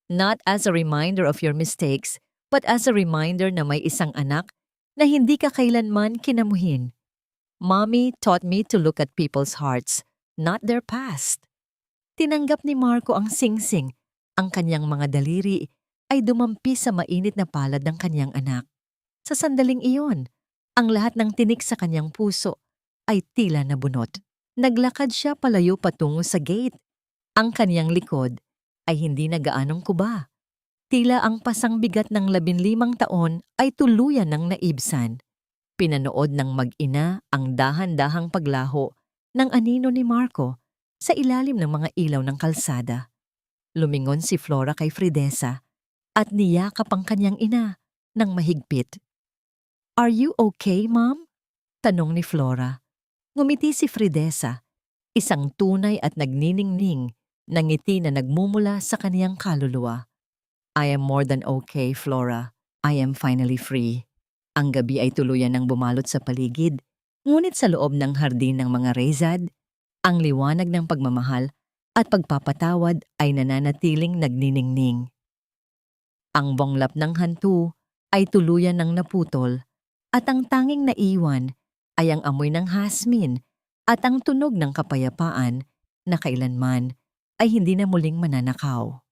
Not as a reminder of your mistakes, but as a reminder na may isang anak na hindi ka kailanman kinamuhin. Mommy taught me to look at people's hearts, not their past." Tinanggap ni Marco ang singsing. Ang kanyang mga daliri ay dumampi sa mainit na palad ng kanyang anak. Sa sandaling iyon, ang lahat ng tinik sa kanyang puso ay tila nabunot. Naglakad siya palayo patungo sa gate. Ang kanyang likod ay hindi na gaanong kuba. Tila ang pasang bigat ng 15 taon ay tuluyan ng naibsan. Pinanood ng mag-ina ang dahan-dahang paglaho ng anino ni Marco sa ilalim ng mga ilaw ng kalsada. Lumingon si Flora kay Fridesa at niyakap ang kanyang ina ng mahigpit. "Are you okay, Mom?" tanong ni Flora. Ngumiti si Fridesa, isang tunay at nagniningning na ngiti na nagmumula sa kaniyang kaluluwa. "I am more than okay, Flora. I am finally free." Ang gabi ay tuluyan ng bumalot sa paligid, ngunit sa loob ng hardin ng mga rezad, ang liwanag ng pagmamahal at pagpapatawad ay nananatiling nagniningning. Ang bonglap ng hantu ay tuluyan ng naputol at ang tanging naiwan ay ang amoy ng hasmin at ang tunog ng kapayapaan na kailanman ay hindi na muling mananakaw.